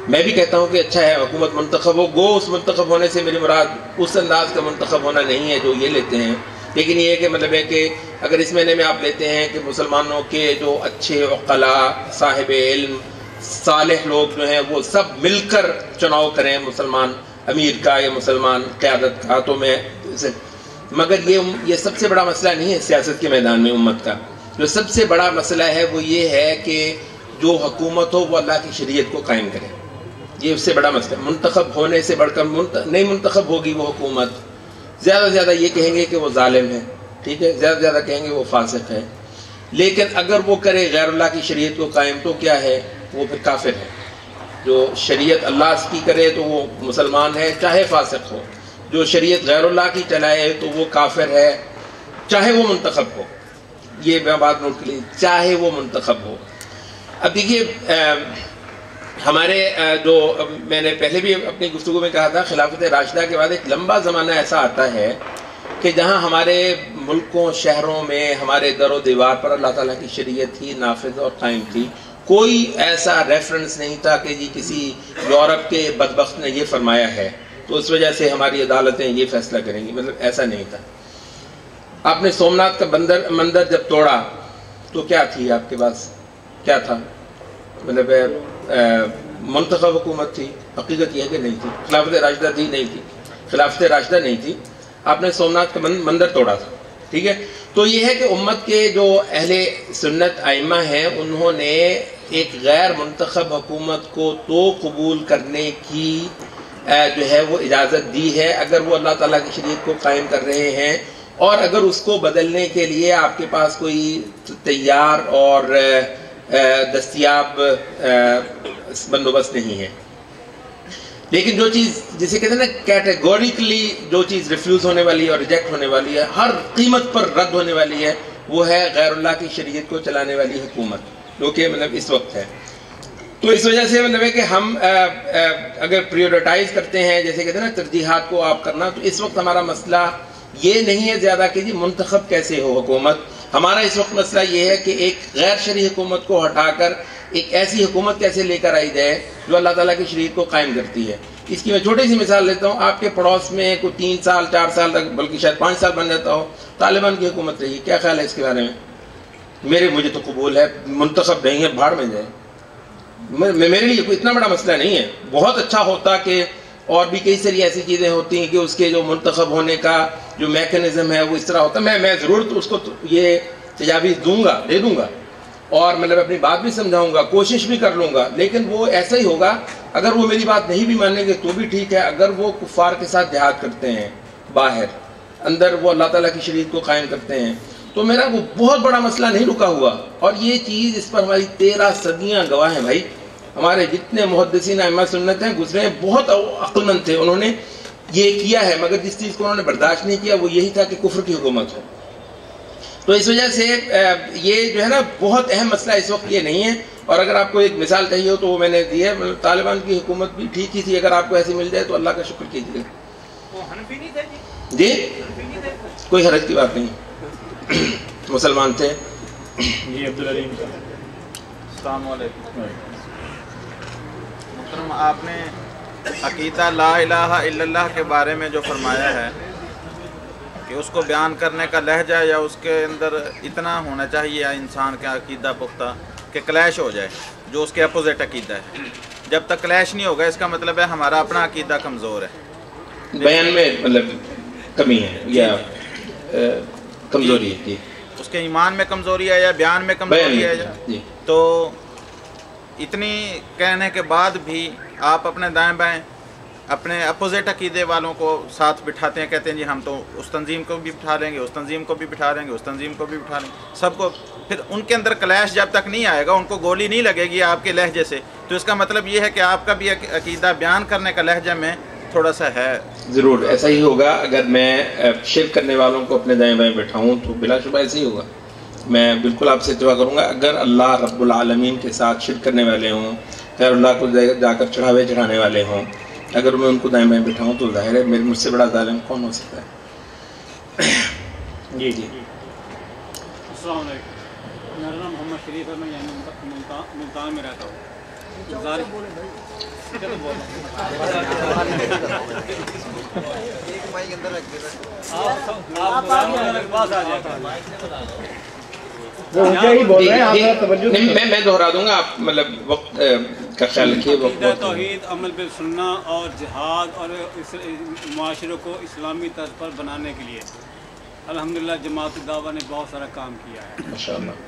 میں بھی کہتا ہوں کہ اچھا ہے حکومت منتخب ہو، گو اس منتخب ہونے سے میری مراد اس انداز کا منتخب ہونا نہیں ہے جو یہ لیتے ہیں، لیکن یہ ہے کہ مطلب ہے کہ اگر اس معنی میں آپ لیتے ہیں کہ مسلمانوں کے جو اچھے عقلاء، صاحب علم، صالح لوگ جو ہیں وہ سب مل کر چناؤ کریں مسلمان امیر کا یا مسلمان قیادت کا، تو میں مگر یہ سب سے بڑا مسئلہ نہیں ہے سیاست کے میدان میں امت کا. جو سب سے بڑا مسئلہ ہے وہ یہ ہے کہ جو حکومت ہو وہ اللہ کی شریعت کو قائم کرے. یہ اس سے بڑا مسئلہ ہے. منتخب ہونے سے بڑھ کر نہیں منتخب ہوگی وہ حکومت، زیادہ سے زیادہ یہ کہیں گے کہ وہ ظالم ہے، ٹھیک ہے، زیادہ سے زیادہ کہیں گے وہ فاسق ہے. لیکن اگر وہ کرے غیر اللہ کی شریعت کو قائم تو کیا ہے، وہ پھر کافر ہے. جو شریعت اللہ کی کرے تو وہ مسلمان ہے چاہے فاسق ہو، جو شریعت غیر اللہ کی چلائے تو وہ کافر ہے چاہے وہ منتخب ہو. یہ میں بات نوٹ کر لی، چاہے وہ منتخب ہو. اب دیکھیے ہمارے جو میں نے پہلے بھی اپنی گفتگو میں کہا تھا، خلافت راشدہ کے بعد ایک لمبا زمانہ ایسا آتا ہے کہ جہاں ہمارے ملکوں شہروں میں ہمارے در و دیوار پر اللہ تعالیٰ کی شریعت ہی نافذ اور قائم تھی. کوئی ایسا ریفرنس نہیں تھا کہ جی کسی یورپ کے بدبخت نے یہ فرمایا ہے تو اس وجہ سے ہماری عدالتیں یہ فیصلہ کریں گی، مطلب ایسا نہیں تھا. آپ نے سومناتھ کا مندر جب توڑا تو کیا تھی آپ کے پاس، کیا تھا؟ مطلب منتخب حکومت تھی. حقیقت یہ ہے کہ نہیں تھی. خلافت راشدہ تھی؟ نہیں تھی. خلافت راشدہ نہیں تھی. آپ نے سومناتھ کا مندر توڑا تھا. ٹھیک ہے، تو یہ ہے کہ امت کے جو اہل سنت ائمہ ہیں انہوں نے ایک غیر منتخب حکومت کو تو قبول کرنے کی جو ہے وہ اجازت دی ہے اگر وہ اللہ تعالیٰ کی شریعت کو قائم کر رہے ہیں، اور اگر اس کو بدلنے کے لیے آپ کے پاس کوئی تیار اور دستیاب بندوبست نہیں ہے. لیکن جو چیز جسے کہتے ہیں نا کیٹیگوریکلی جو چیز ریفیوز ہونے والی ہے اور ریجیکٹ ہونے والی ہے، ہر قیمت پر رد ہونے والی ہے، وہ ہے غیر اللہ کی شریعت کو چلانے والی حکومت، جو کہ مطلب اس وقت ہے. تو اس وجہ سے مطلب ہے کہ ہم اگر پریورٹائز کرتے ہیں، جیسے کہتے ہیں نا ترجیحات کو آپ کرنا، تو اس وقت ہمارا مسئلہ یہ نہیں ہے زیادہ کہ جی منتخب کیسے ہو حکومت. ہمارا اس وقت مسئلہ یہ ہے کہ ایک غیر شرعی حکومت کو ہٹا کر ایک ایسی حکومت کیسے لے کر آئی جائے جو اللہ تعالیٰ کی شریعت کو قائم کرتی ہے. اس کی میں چھوٹی سی مثال لیتا ہوں. آپ کے پڑوس میں کوئی 3 سال 4 سال تک بلکہ شاید 5 سال بن جاتا ہو, طالبان کی حکومت رہی, کیا خیال ہے اس کے بارے میں؟ مجھے تو قبول ہے, منتخب نہیں ہے, بھاڑ میں جائے. میرے لیے کوئی اتنا بڑا مسئلہ نہیں ہے. بہت اچھا ہوتا کہ اور بھی کئی ساری ایسی چیزیں ہوتی ہیں کہ اس کے جو منتخب ہونے کا جو میکینزم ہے وہ اس طرح ہوتا ہے. میں ضرور تو اس کو یہ تجاویز دے دوں گا اور مطلب اپنی بات بھی سمجھاؤں گا, کوشش بھی کر لوں گا, لیکن وہ ایسا ہی ہوگا. اگر وہ میری بات نہیں بھی مانیں گے تو بھی ٹھیک ہے. اگر وہ کفار کے ساتھ جہاد کرتے ہیں باہر, اندر وہ اللہ تعالیٰ کی شریعت کو قائم کرتے ہیں, تو میرا وہ بہت بڑا مسئلہ نہیں رکا ہوا. اور یہ چیز اس پر ہماری 13 صدیاں گواہ ہیں بھائی. ہمارے جتنے محدثین ائمہ سنت ہیں گزرے ہیں, بہت عقل مند تھے, انہوں نے یہ کیا ہے, مگر جس چیز کو انہوں نے برداشت نہیں کیا وہ یہی تھا کہ کفر کی حکومت ہو. تو اس وجہ سے یہ جو ہے نا بہت اہم مسئلہ اس وقت یہ نہیں ہے. اور اگر آپ کو ایک مثال چاہیے ہو تو وہ میں نے دی ہے. طالبان کی حکومت بھی ٹھیک ہی تھی, اگر آپ کو ایسی مل جائے تو اللہ کا شکر کیجیے. جی کوئی حرج کی بات نہیں, مسلمان تھے. جی عبدالعلیم السلام علیکم. محترم, آپ نے عقیدہ لا الہ الا اللہ کے بارے میں جو فرمایا ہے کہ اس کو بیان کرنے کا لہجہ یا اس کے اندر اتنا ہونا چاہیے انسان کا عقیدہ پختہ کہ کلیش ہو جائے جو اس کے اپوزٹ عقیدہ ہے. جب تک کلیش نہیں ہوگا اس کا مطلب ہے ہمارا اپنا عقیدہ کمزور ہے, بیان میں مطلب کمی ہے یا کمزوری ہے. اس کے ایمان میں کمزوری ہے یا بیان میں کمزوری ہے. تو اتنی کہنے کے بعد بھی آپ اپنے دائیں بائیں اپنے اپوزٹ عقیدے والوں کو ساتھ بٹھاتے ہیں, کہتے ہیں جی ہم تو اس تنظیم کو بھی بٹھا لیں گے, اس تنظیم کو بھی بٹھا لیں گے, اس تنظیم کو بھی بٹھا لیں گے, سب کو. پھر ان کے اندر کلیش جب تک نہیں آئے گا, ان کو گولی نہیں لگے گی آپ کے لہجے سے, تو اس کا مطلب یہ ہے کہ آپ کا بھی عقیدہ بیان کرنے کا لہجہ میں تھوڑا سا ہے. ضرور ایسا ہی ہوگا. اگر میں شرک کرنے والوں کو اپنے دائیں بائیں بٹھاؤں تو بلا شبہ ایسا ہی ہوگا. میں بالکل آپ سے اتفاق کروں گا. اگر اللہ رب العالمین کے ساتھ شرک کرنے والے ہوں, غیر اللہ کو جا کر چڑھانے والے ہوں, اگر میں ان کو دائیں بائیں بٹھاؤں تو ظاہر ہے مجھ سے بڑا ظالم کون ہو سکتا ہے. جی جی السلام علیکم. میرا نام محمد شریف ہے, میں یہاں ملتان میں رہتا ہوں. میں دہرا دوں گا, آپ مطلب وقت کا خیال رکھیے. توحید, عمل بالسنہ اور جہاد اور معاشرے کو اسلامی طرز پر بنانے کے لیے الحمدللہ جماعت دعویٰ نے بہت سارا کام کیا ہے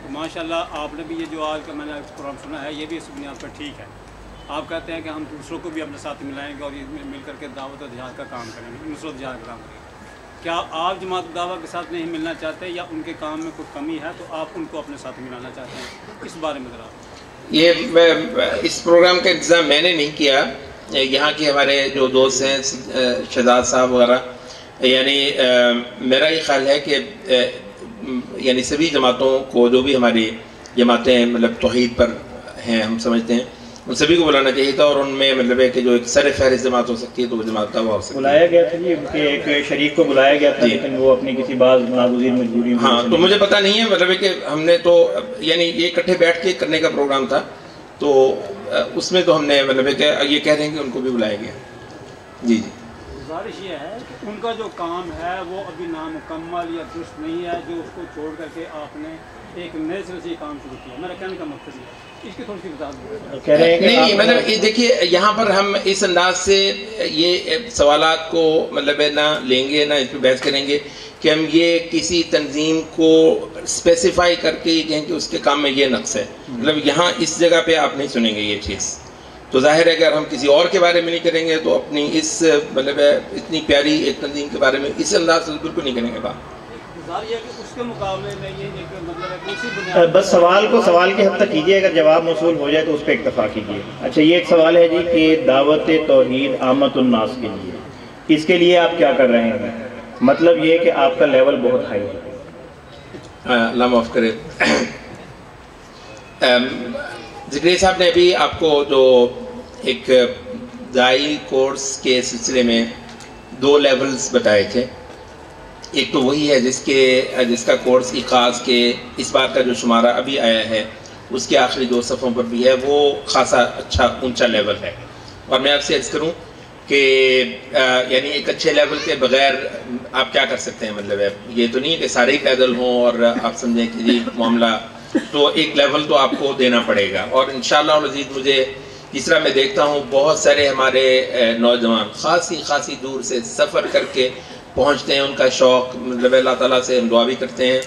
ماشاءاللہ. آپ نے بھی یہ جو آج کا میں نے پروگرام سنا ہے یہ بھی اس بنیاد پر ٹھیک ہے. آپ کہتے ہیں کہ ہم دوسروں کو بھی اپنے ساتھ ملائیں گے اور مل کر کے دعوت و جہاد کا کام کریں گے, نصرت جہاد کا کام کریں گے. کیا آپ جماعت دعویٰ کے ساتھ نہیں ملنا چاہتے یا ان کے کام میں کوئی کمی ہے تو آپ ان کو اپنے ساتھ ملانا چاہتے ہیں؟ اس بارے میں ذرا. یہ اس پروگرام کا انتظام میں نے نہیں کیا. یہاں کے ہمارے جو دوست ہیں شہزاد صاحب وغیرہ, یعنی میرا یہ خیال ہے کہ یعنی سبھی جماعتوں کو, جو بھی ہماری جماعتیں مطلب توحید پر ہیں ہم سمجھتے ہیں, ان سبھی کو بلانا چاہیے تھا. اور ان میں مطلب ہے کہ جو ایک سر فہرست جماعت ہو سکتی ہے تو وہ جماعت دعویٰ ہو سکتی ہے. بلایا گیا تھا جی, ایک شریک کو بلایا گیا تھا لیکن وہ اپنی کسی بعض ناگزیر مجبوری. ہاں تو مجھے پتہ نہیں ہے, مطلب ہے کہ ہم نے تو یعنی یہ اکٹھے بیٹھ کے کرنے کا پروگرام تھا, تو اس میں تو ہم نے مطلب ہے کہ یہ کہہ رہے ہیں کہ ان کو بھی بلایا گیا. جی جی گزارش یہ ہے کہ ان کا جو کام ہے وہ ابھی نامکمل یا درست نہیں ہے, جو اس کو چھوڑ کر کے آپ نے ایک نئے سرے سے کام شروع کیا. میرا کہنے کا مقصد یہ ہے, اس کی تھوڑی سی وضاحت نہیں مطلب دیکھیے یہاں پر ہم اس انداز سے یہ سوالات کو مطلب ہے نہ لیں گے نہ اس پہ بحث کریں گے کہ ہم یہ کسی تنظیم کو اسپیسیفائی کر کے یہ کہیں کہ اس کے کام میں یہ نقص ہے. مطلب یہاں اس جگہ پہ آپ نہیں سنیں گے یہ چیز. تو ظاہر ہے کہ اگر ہم کسی اور کے بارے میں نہیں کریں گے تو اپنی اس مطلب ہے اتنی پیاری ایک تنظیم کے بارے میں اس انداز سے بالکل نہیں کریں گے بات. بس سوال کو سوال کی حد تک کیجیے, اگر جواب موصول ہو جائے تو اس پہ اکتفا کیجیے. اچھا یہ ایک سوال ہے جی کہ دعوت توحید عامت الناس کے لیے, اس کے لیے آپ کیا کر رہے ہیں؟ مطلب یہ کہ آپ کا لیول بہت ہائی ہے. اللہ معاف کرے. ذکری صاحب نے ابھی آپ کو جو ایک دائی کورس کے سلسلے میں 2 لیولز بتائے تھے. ایک تو وہی ہے جس کا کورس اخاذ کے اس بار کا جو شمارہ ابھی آیا ہے اس کے آخری 2 صفوں پر بھی ہے، وہ خاصا اچھا اونچا لیول ہے. اور میں آپ سے عرض کروں کہ یعنی ایک اچھے لیول کے بغیر آپ کیا کر سکتے ہیں، مطلب ہے یہ تو نہیں کہ سارے ہی پیدل ہوں اور آپ سمجھیں کہ جی معاملہ، تو ایک لیول تو آپ کو دینا پڑے گا. اور انشاءاللہ العزیز مجھے جس طرح میں دیکھتا ہوں بہت سارے ہمارے نوجوان خاصی دور سے سفر کر کے پہنچتے ہیں، ان کا شوق مطلب اللہ تعالیٰ سے ہم دعا بھی کرتے ہیں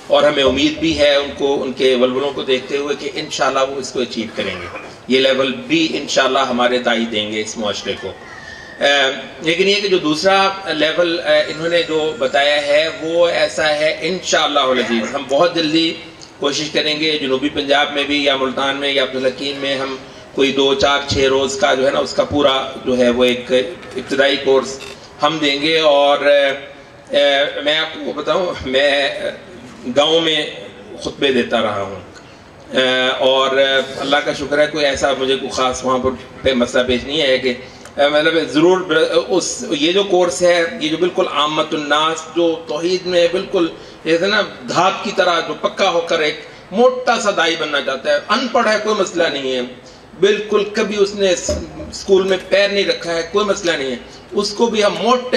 اور ہمیں امید بھی ہے ان کے ولولوں کو دیکھتے ہوئے کہ انشاءاللہ وہ اس کو اچیو کریں گے. یہ لیول بھی انشاءاللہ ہمارے دائی دیں گے اس معاشرے کو. لیکن یہ کہ جو دوسرا لیول انہوں نے جو بتایا ہے وہ ایسا ہے انشاءاللہ العزیز ہم بہت جلدی کوشش کریں گے جنوبی پنجاب میں بھی یا ملتان میں یا عبدالحکیم میں ہم کوئی 2 4 6 روز کا جو ہے نا اس کا پورا جو ہے وہ ایک ابتدائی کورس ہم دیں گے. اور میں آپ کو بتاؤں میں گاؤں میں خطبے دیتا رہا ہوں اور اللہ کا شکر ہے کوئی ایسا مجھے کوئی خاص وہاں پر مسئلہ پیش نہیں ہے کہ مطلب ضرور یہ جو کورس ہے یہ جو بالکل عامت الناس جو توحید میں بالکل جیسے نا دھات کی طرح جو پکا ہو کر ایک موٹا سا دائی بننا چاہتا ہے، ان پڑھ ہے کوئی مسئلہ نہیں ہے، بالکل کبھی اس نے اسکول میں پیر نہیں رکھا ہے کوئی مسئلہ نہیں ہے، اس کو بھی ہم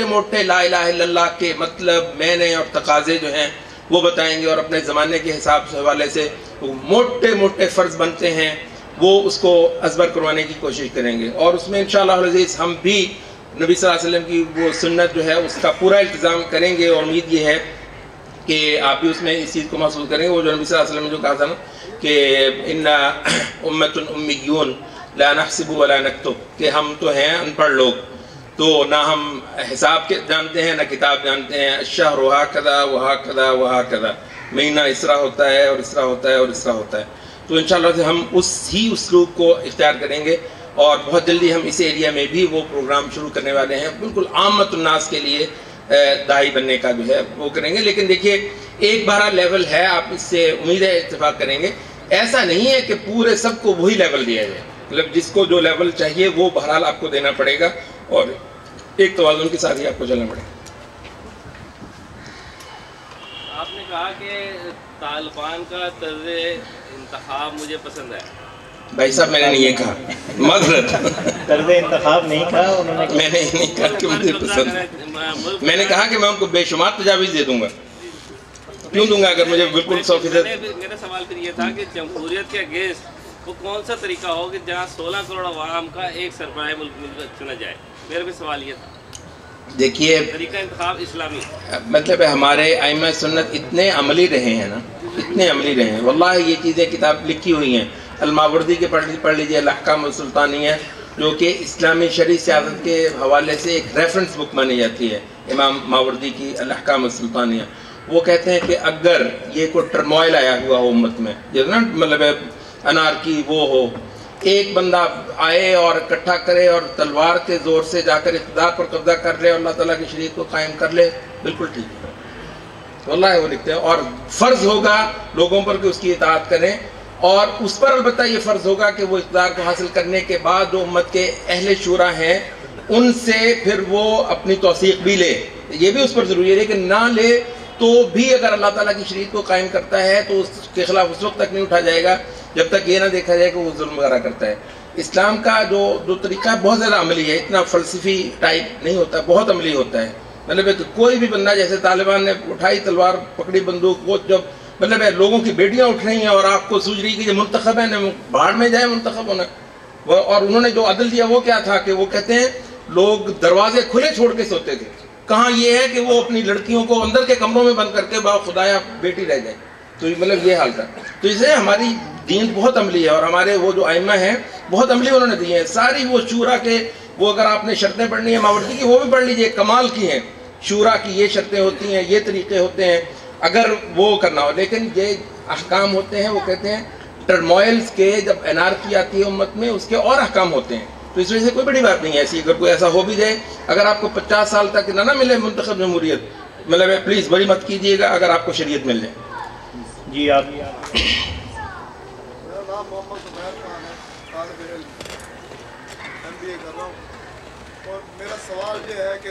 موٹے لا الہ الا اللہ کے مطلب معنی اور تقاضے جو ہیں وہ بتائیں گے اور اپنے زمانے کے حساب سے حوالے سے موٹے فرض بنتے ہیں وہ اس کو ازبر کروانے کی کوشش کریں گے. اور اس میں انشاءاللہ العزیز ہم بھی نبی صلی اللہ علیہ وسلم کی وہ سنت جو ہے اس کا پورا التزام کریں گے اور امید یہ ہے کہ آپ بھی اس میں اس چیز کو محسوس کریں گے. وہ جو نبی صلی اللہ علیہ وسلم نے جو کہا تھا نا کہ ان امت امیون لا نحسب ولا نکتب، کہ ہم تو ہیں ان پڑھ لوگ، تو نہ ہم حساب جانتے ہیں نہ کتاب جانتے ہیں. الشہر ہاکذا وہاکذا وہاکذا، مہینہ اس طرح ہوتا ہے اور اس طرح ہوتا ہے اور اس طرح ہوتا ہے. تو انشاءاللہ سے ہم اس ہی اسلوب کو اختیار کریں گے اور بہت جلدی ہم اس ایریا میں بھی وہ پروگرام شروع کرنے والے ہیں بالکل عامت الناس کے لیے داعی بننے کا جو ہے وہ کریں گے. لیکن دیکھیے ایک بارہ لیول ہے، آپ اس سے امید ہے اتفاق کریں گے. ایسا نہیں ہے کہ پورے سب کو وہی لیول دیا جائے، مطلب جس کو جو لیول چاہیے وہ بہرحال آپ کو دینا پڑے گا اور ایک توازن کے ساتھ ہی آپ کو چلنا پڑے گا. آپ نے کہا کہ طالبان کا طرز انتخاب مجھے پسند ہے. بھائی صاحب میں نے نہیں یہ کہا، معذرت، طرز انتخاب نہیں کہا انہوں نے، میں نے نہیں کہا کہ مجھے پسند ہے، میں نے کہا کہ میں ان کو بے شمار تجاویز دے دوں گا. کیوں دوں گا اگر مجھے بالکل 100%. میرا سوال پھر یہ تھا کہ جمہوریت کے اگینسٹ وہ کون سا طریقہ ہو کہ جہاں 16 کروڑ عوام کا ایک سربراہ ملک چنا جائے. میرا بھی سوال یہ تھا. دیکھیے طریقہ انتخاب اسلامی مطلب ہمارے ائمہ سنت اتنے عملی رہے ہیں نا، اتنے عملی رہے ہیں، واللہ یہ چیزیں کتاب لکھی ہوئی ہیں. الماوردی کے پڑھ لیجیے الاحکام السلطانیہ، جو کہ اسلامی شرعی سیاست کے حوالے سے ایک ریفرنس بک مانی جاتی ہے، امام ماوردی کی الاحکام السلطانیہ. وہ کہتے ہیں کہ اگر یہ کوئی ٹرموائل آیا ہوا ہو امت میں، جیسے نا مطلب انارکی وہ ہو، ایک بندہ آئے اور اکٹھا کرے اور تلوار کے زور سے جا کر اقتدار پر قبضہ کر لے اور اللہ تعالیٰ کی شریعت کو قائم کر لے، بالکل ٹھیک ہے، واللہ وہ لکھتے ہیں. اور فرض ہوگا لوگوں پر کہ اس کی اطاعت کریں، اور اس پر البتہ یہ فرض ہوگا کہ وہ اقتدار کو حاصل کرنے کے بعد جو امت کے اہل شورا ہیں ان سے پھر وہ اپنی توثیق بھی لے. یہ بھی اس پر ضروری ہے، لیکن نہ لے تو بھی اگر اللہ تعالیٰ کی شریعت کو قائم کرتا ہے تو اس کے خلاف اس وقت تک نہیں اٹھا جائے گا جب تک یہ نہ دیکھا جائے کہ وہ ظلم وغیرہ کرتا ہے. اسلام کا جو طریقہ بہت زیادہ عملی ہے، اتنا فلسفی ٹائپ نہیں ہوتا، بہت عملی ہوتا ہے. مطلب کوئی بھی بندہ، جیسے طالبان نے اٹھائی تلوار پکڑی بندوق، وہ جب مطلب لوگوں کی بیٹیاں اٹھ رہی ہیں اور آپ کو سوچ رہی کہ یہ منتخب ہے، باہر میں جائے منتخب ہونا. اور انہوں نے جو عدل دیا وہ کیا تھا کہ وہ کہتے ہیں لوگ دروازے کھلے چھوڑ کے سوتے تھے. کہاں یہ ہے کہ وہ اپنی لڑکیوں کو اندر کے کمروں میں بند کر کے با خدایا بیٹی رہ جائے. تو مطلب یہ حال تھا. تو اسے ہماری دین بہت عملی ہے اور ہمارے وہ جو ائمہ ہیں بہت عملی انہوں نے دی ہیں. ساری وہ شورا کے وہ اگر آپ نے شرطیں پڑھنی ہیں ماوردی کی وہ بھی پڑھ لیجئے، کمال کی ہیں. شورا کی یہ شرطیں ہوتی ہیں، یہ طریقے ہوتے ہیں اگر وہ کرنا ہو. لیکن یہ احکام ہوتے ہیں، وہ کہتے ہیں ٹرموائلز کے، جب انارکی آتی ہے امت میں اس کے اور احکام ہوتے ہیں. تو اس وجہ سے کوئی بڑی بات نہیں ہے ایسی. اگر کوئی ایسا ہو بھی جائے، اگر آپ کو 50 سال تک نہ ملے منتخب جمہوریت، مطلب پلیز بڑی مت کیجئے گا اگر آپ کو شریعت مل جائے. جی آپ. میرا نام محمد زبیر خان ہے، طالب علم MBA کر رہا ہوں. اور میرا سوال یہ ہے کہ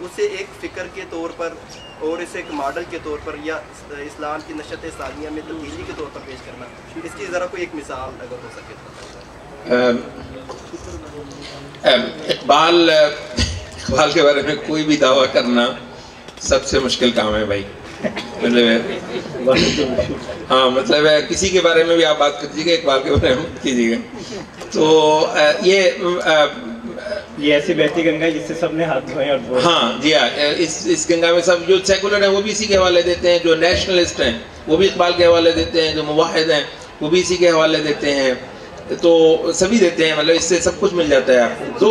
اسے ایک فکر کے طور پر اور اسے ایک ماڈل کے طور پر یا اسلام کی نشت ثانیہ میں تبدیلی کے طور پر پیش کرنا، اس کی ذرا کوئی ایک مثال اگر ہو سکے؟ اقبال کے بارے میں کوئی بھی دعویٰ کرنا سب سے مشکل کام ہے بھائی. ہاں مطلب ہے کسی کے بارے میں بھی آپ بات کیجیے گا، اقبال کے بارے میں کیجیے گا. تو یہ ایسی بہتی گنگا ہے جس سے سب نے ہاتھ دھوئے اور ہاں جی ہاں، اس گنگا میں سب جو سیکولر ہیں وہ بھی اسی کے حوالے دیتے ہیں، جو نیشنلسٹ ہیں وہ بھی اقبال کے حوالے دیتے ہیں، جو موحد ہیں وہ بھی اسی کے حوالے دیتے ہیں، تو سبھی دیتے ہیں. مطلب اس سے سب کچھ مل جاتا ہے آپ کو. تو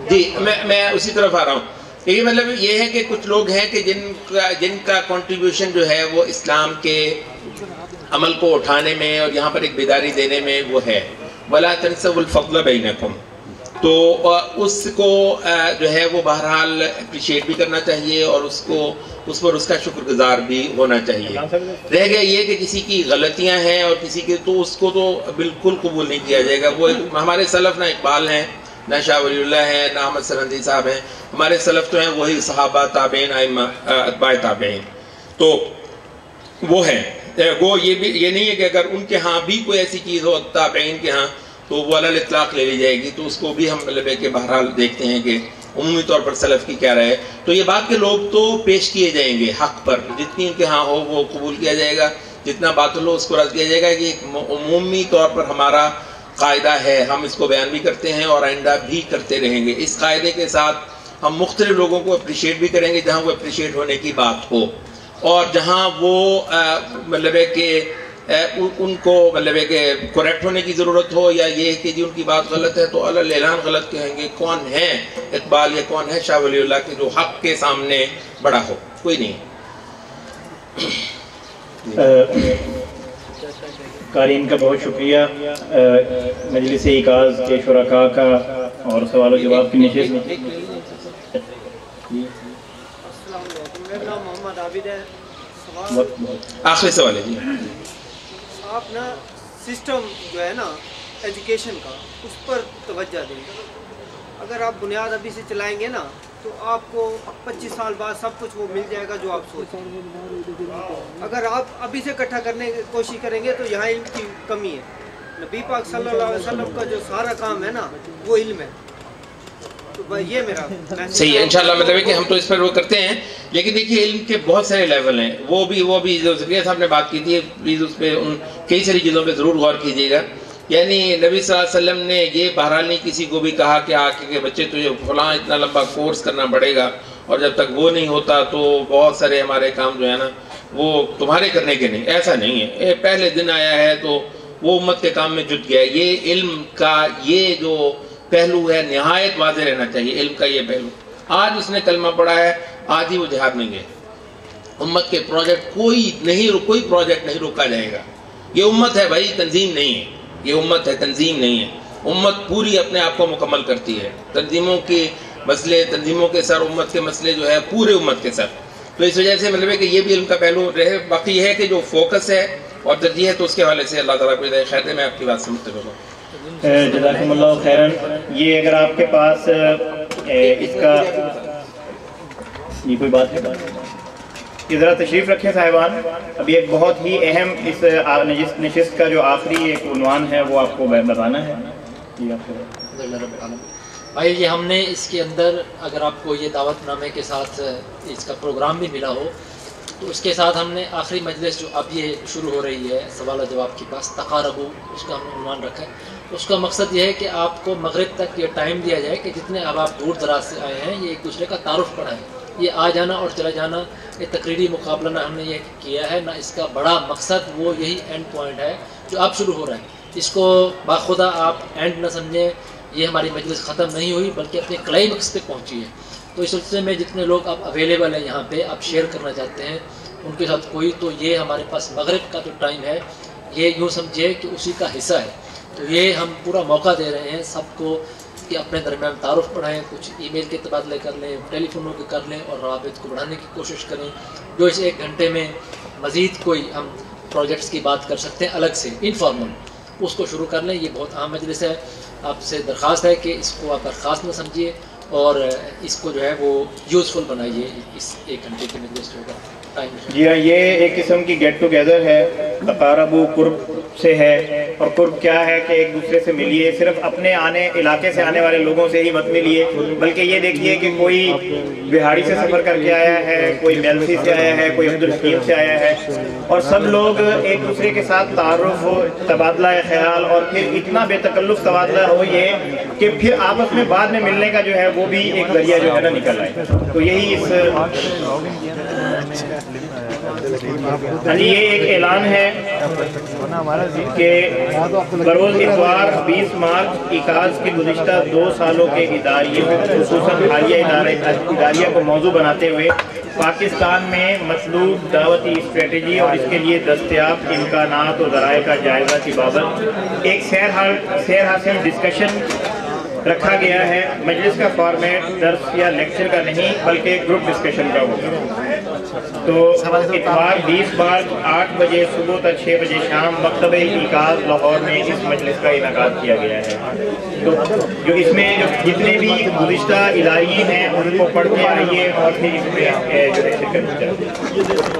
جی میں اسی طرف آ رہا ہوں. یہ مطلب یہ ہے کہ کچھ لوگ ہیں کہ جن کا کنٹریبیوشن جو ہے وہ اسلام کے عمل کو اٹھانے میں اور یہاں پر ایک بیداری دینے میں وہ ہے. وَلَا تَنْسَوُا الْفَضْلَ بَيْنَكُمْ. تو اس کو جو ہے وہ بہرحال اپریشیٹ بھی کرنا چاہیے اور اس پر اس کا شکر گزار بھی ہونا چاہیے. رہ گیا یہ کہ کسی کی غلطیاں ہیں اور کسی کے، تو اس کو تو بالکل قبول نہیں کیا جائے گا. وہ ہمارے سلف نہ اقبال ہیں، نہ شاہ ولی اللہ ہیں، نہ احمد سرہندی صاحب ہیں. ہمارے سلف تو ہیں وہی صحابہ، تابعین، ائمہ، اتباع تابعین. تو وہ ہیں. وہ یہ نہیں ہے کہ اگر ان کے ہاں بھی کوئی ایسی چیز ہو تابعین کے ہاں تو وہ علی الاطلاق لے لی جائے گی. تو اس کو بھی ہم مطلب ہے کہ بہرحال دیکھتے ہیں کہ عمومی طور پر سلف کی کیا رائے ہے. تو یہ بات کہ لوگ تو پیش کیے جائیں گے حق پر، جتنی ان کے ہاں ہو وہ قبول کیا جائے گا، جتنا باطل ہو اس کو رد کیا جائے گا. کہ عمومی طور پر ہمارا قاعدہ ہے، ہم اس کو بیان بھی کرتے ہیں اور آئندہ بھی کرتے رہیں گے. اس قاعدے کے ساتھ ہم مختلف لوگوں کو اپریشیٹ بھی کریں گے جہاں وہ اپریشیٹ ہونے کی بات ہو، اور جہاں وہ مطلب ہے کہ ان کو مطلب ہے کہ کریکٹ ہونے کی ضرورت ہو، یا یہ کہ جی ان کی بات غلط ہے تو علی اعلان غلط کہیں گے. کون ہے اقبال یا کون ہے شاہ ولی اللہ کے جو حق کے سامنے بڑا ہو؟ کوئی نہیں. قارئین کا بہت شکریہ. مجلس ایکاز کے شرکاء کا اور سوال و جواب کی نشست میں میرا نام محمد عابد ہے. آخری سوال ہے جی. آپ نا سسٹم جو ہے نا ایجوکیشن کا اس پر توجہ دیں. اگر آپ بنیاد ابھی سے چلائیں گے نا تو آپ کو 25 سال بعد سب کچھ وہ مل جائے گا جو آپ سوچیں. اگر آپ ابھی سے اکٹھا کرنے کی کوشش کریں گے تو یہاں علم کی کمی ہے. نبی پاک صلی اللہ علیہ وسلم کا جو سارا کام ہے نا وہ علم ہے. تو یہ میرا صحیح ہے انشاءاللہ. مطلب ہے کہ ہم تو اس پر وہ کرتے ہیں، لیکن دیکھیے علم کے بہت سارے لیول ہیں. وہ بھی جو زکریا صاحب نے بات کی تھی، پلیز اس پہ ان کئی ساری چیزوں پہ ضرور غور کیجیے گا. یعنی نبی صلی اللہ علیہ وسلم نے یہ بہرحال نہیں کسی کو بھی کہا کہ آ کے بچے تجھے فلاں اتنا لمبا کورس کرنا پڑے گا، اور جب تک وہ نہیں ہوتا تو بہت سارے ہمارے کام جو ہے نا وہ تمہارے کرنے کے نہیں. ایسا نہیں ہے. پہلے دن آیا ہے تو وہ امت کے کام میں جٹ گیا. یہ علم کا یہ جو پہلو ہے نہایت واضح رہنا چاہیے. علم کا یہ پہلو، آج اس نے کلمہ پڑھا ہے، آج ہی وہ جہاد میں گئے. امت کے پروجیکٹ کوئی پروجیکٹ نہیں روکا جائے گا. یہ امت ہے بھائی، تنظیم نہیں ہے. یہ امت ہے، تنظیم نہیں ہے. امت پوری اپنے آپ کو مکمل کرتی ہے. تنظیموں کے مسئلے، تنظیموں کے سر، امت کے مسئلے جو ہے پورے امت کے سر. تو اس وجہ سے مطلب ہے کہ یہ بھی علم کا پہلو رہے. باقی یہ ہے کہ جو فوکس ہے اور ترجیح ہے تو اس کے حوالے سے اللہ تعالیٰ کو ہدایت خیر دے. میں آپ کی بات سے متفق ہوں. جزاکم اللہ خیراً. یہ اگر آپ کے پاس اس کا یہ کوئی بات ہے، یہ ذرا تشریف رکھیں صاحبان. ابھی ایک بہت ہی اہم اس نشست کا جو آخری ایک عنوان ہے وہ آپ کو بتانا ہے. بھائی یہ ہم نے اس کے اندر، اگر آپ کو یہ دعوت نامے کے ساتھ اس کا پروگرام بھی ملا ہو تو اس کے ساتھ ہم نے آخری مجلس جو اب یہ شروع ہو رہی ہے سوال و جواب کے پاس تقاربو، اس کا ہم نے عنوان رکھا ہے. اس کا مقصد یہ ہے کہ آپ کو مغرب تک یہ ٹائم دیا جائے کہ جتنے اب آپ دور دراز سے آئے ہیں یہ ایک دوسرے کا تعارف پڑھائیں. یہ آ جانا اور چلا جانا یہ تقریری مقابلہ نہ ہم نے یہ کیا ہے، نہ اس کا بڑا مقصد وہ یہی اینڈ پوائنٹ ہے جو اب شروع ہو رہا ہے. اس کو باخدا آپ اینڈ نہ سمجھیں. یہ ہماری مجلس ختم نہیں ہوئی بلکہ اپنے کلائمیکس پہ پہنچی ہے. تو اس سلسلے میں جتنے لوگ اب اویلیبل ہیں یہاں پہ آپ شیئر کرنا چاہتے ہیں ان کے ساتھ کوئی، تو یہ ہمارے پاس مغرب کا جو ٹائم ہے یہ یوں سمجھے کہ اسی کا حصہ ہے. تو یہ ہم پورا موقع دے رہے ہیں سب کو کہ اپنے درمیان تعارف بڑھائیں، کچھ ای میل کے تبادلے کر لیں، ٹیلی فونوں کے کر لیں اور روابط کو بڑھانے کی کوشش کریں. جو اس 1 گھنٹے میں مزید کوئی ہم پروجیکٹس کی بات کر سکتے ہیں الگ سے انفارمل، اس کو شروع کر لیں. یہ بہت اہم مجلس ہے. آپ سے درخواست ہے کہ اس کو آپ برخاست نہ سمجھیے. اور اس کو جو ہے وہ یوزفل بنائیے اس 1 گھنٹے کے مجلس جو ہوگا ٹائم. جی ہاں، یہ ایک قسم کی گیٹ ٹوگیدر ہے، تقارب قرب سے ہے. اور قرب کیا ہے کہ ایک دوسرے سے ملیے، صرف اپنے علاقے سے آنے والے لوگوں سے ہی مت ملیے، بلکہ یہ دیکھیے کہ کوئی بہاڑی سے سفر کر کے آیا ہے، کوئی میلسی سے آیا ہے، کوئی عبدالحکیم سے آیا ہے، اور سب لوگ ایک دوسرے کے ساتھ تعارف ہو، تبادلہ خیال، اور پھر اتنا بے تکلف تبادلہ ہو یہ کہ پھر آپس میں بعد میں ملنے کا جو ہے وہ بھی ایک ذریعہ جو ہے نا نکل آئے. تو یہی اس یہ ایک اعلان ہے کہ بروز اتوار 20 مارچ ایکاز کے گزشتہ 2 سالوں کے اداریے خصوصاً حالیہ اداریہ کو موضوع بناتے ہوئے پاکستان میں مطلوب دعوتی اسٹریٹجی اور اس کے لیے دستیاب امکانات و ذرائع کا جائزہ کی بابت ایک سیر حاصل ڈسکشن رکھا گیا ہے. مجلس کا فارمیٹ درس یا لیکچر کا نہیں بلکہ گروپ ڈسکشن کا ہوگا. تو اتوار 20 مارچ 8 بجے صبح تا 6 بجے شام مکتبہ ایکاز لاہور میں اس مجلس کا انعقاد کیا گیا ہے. تو جو اس میں جتنے بھی گزشتہ اداریے ہیں ان کو پڑھ کے آئیے اور پھر اس میں جو ہے شرکت کی جائے.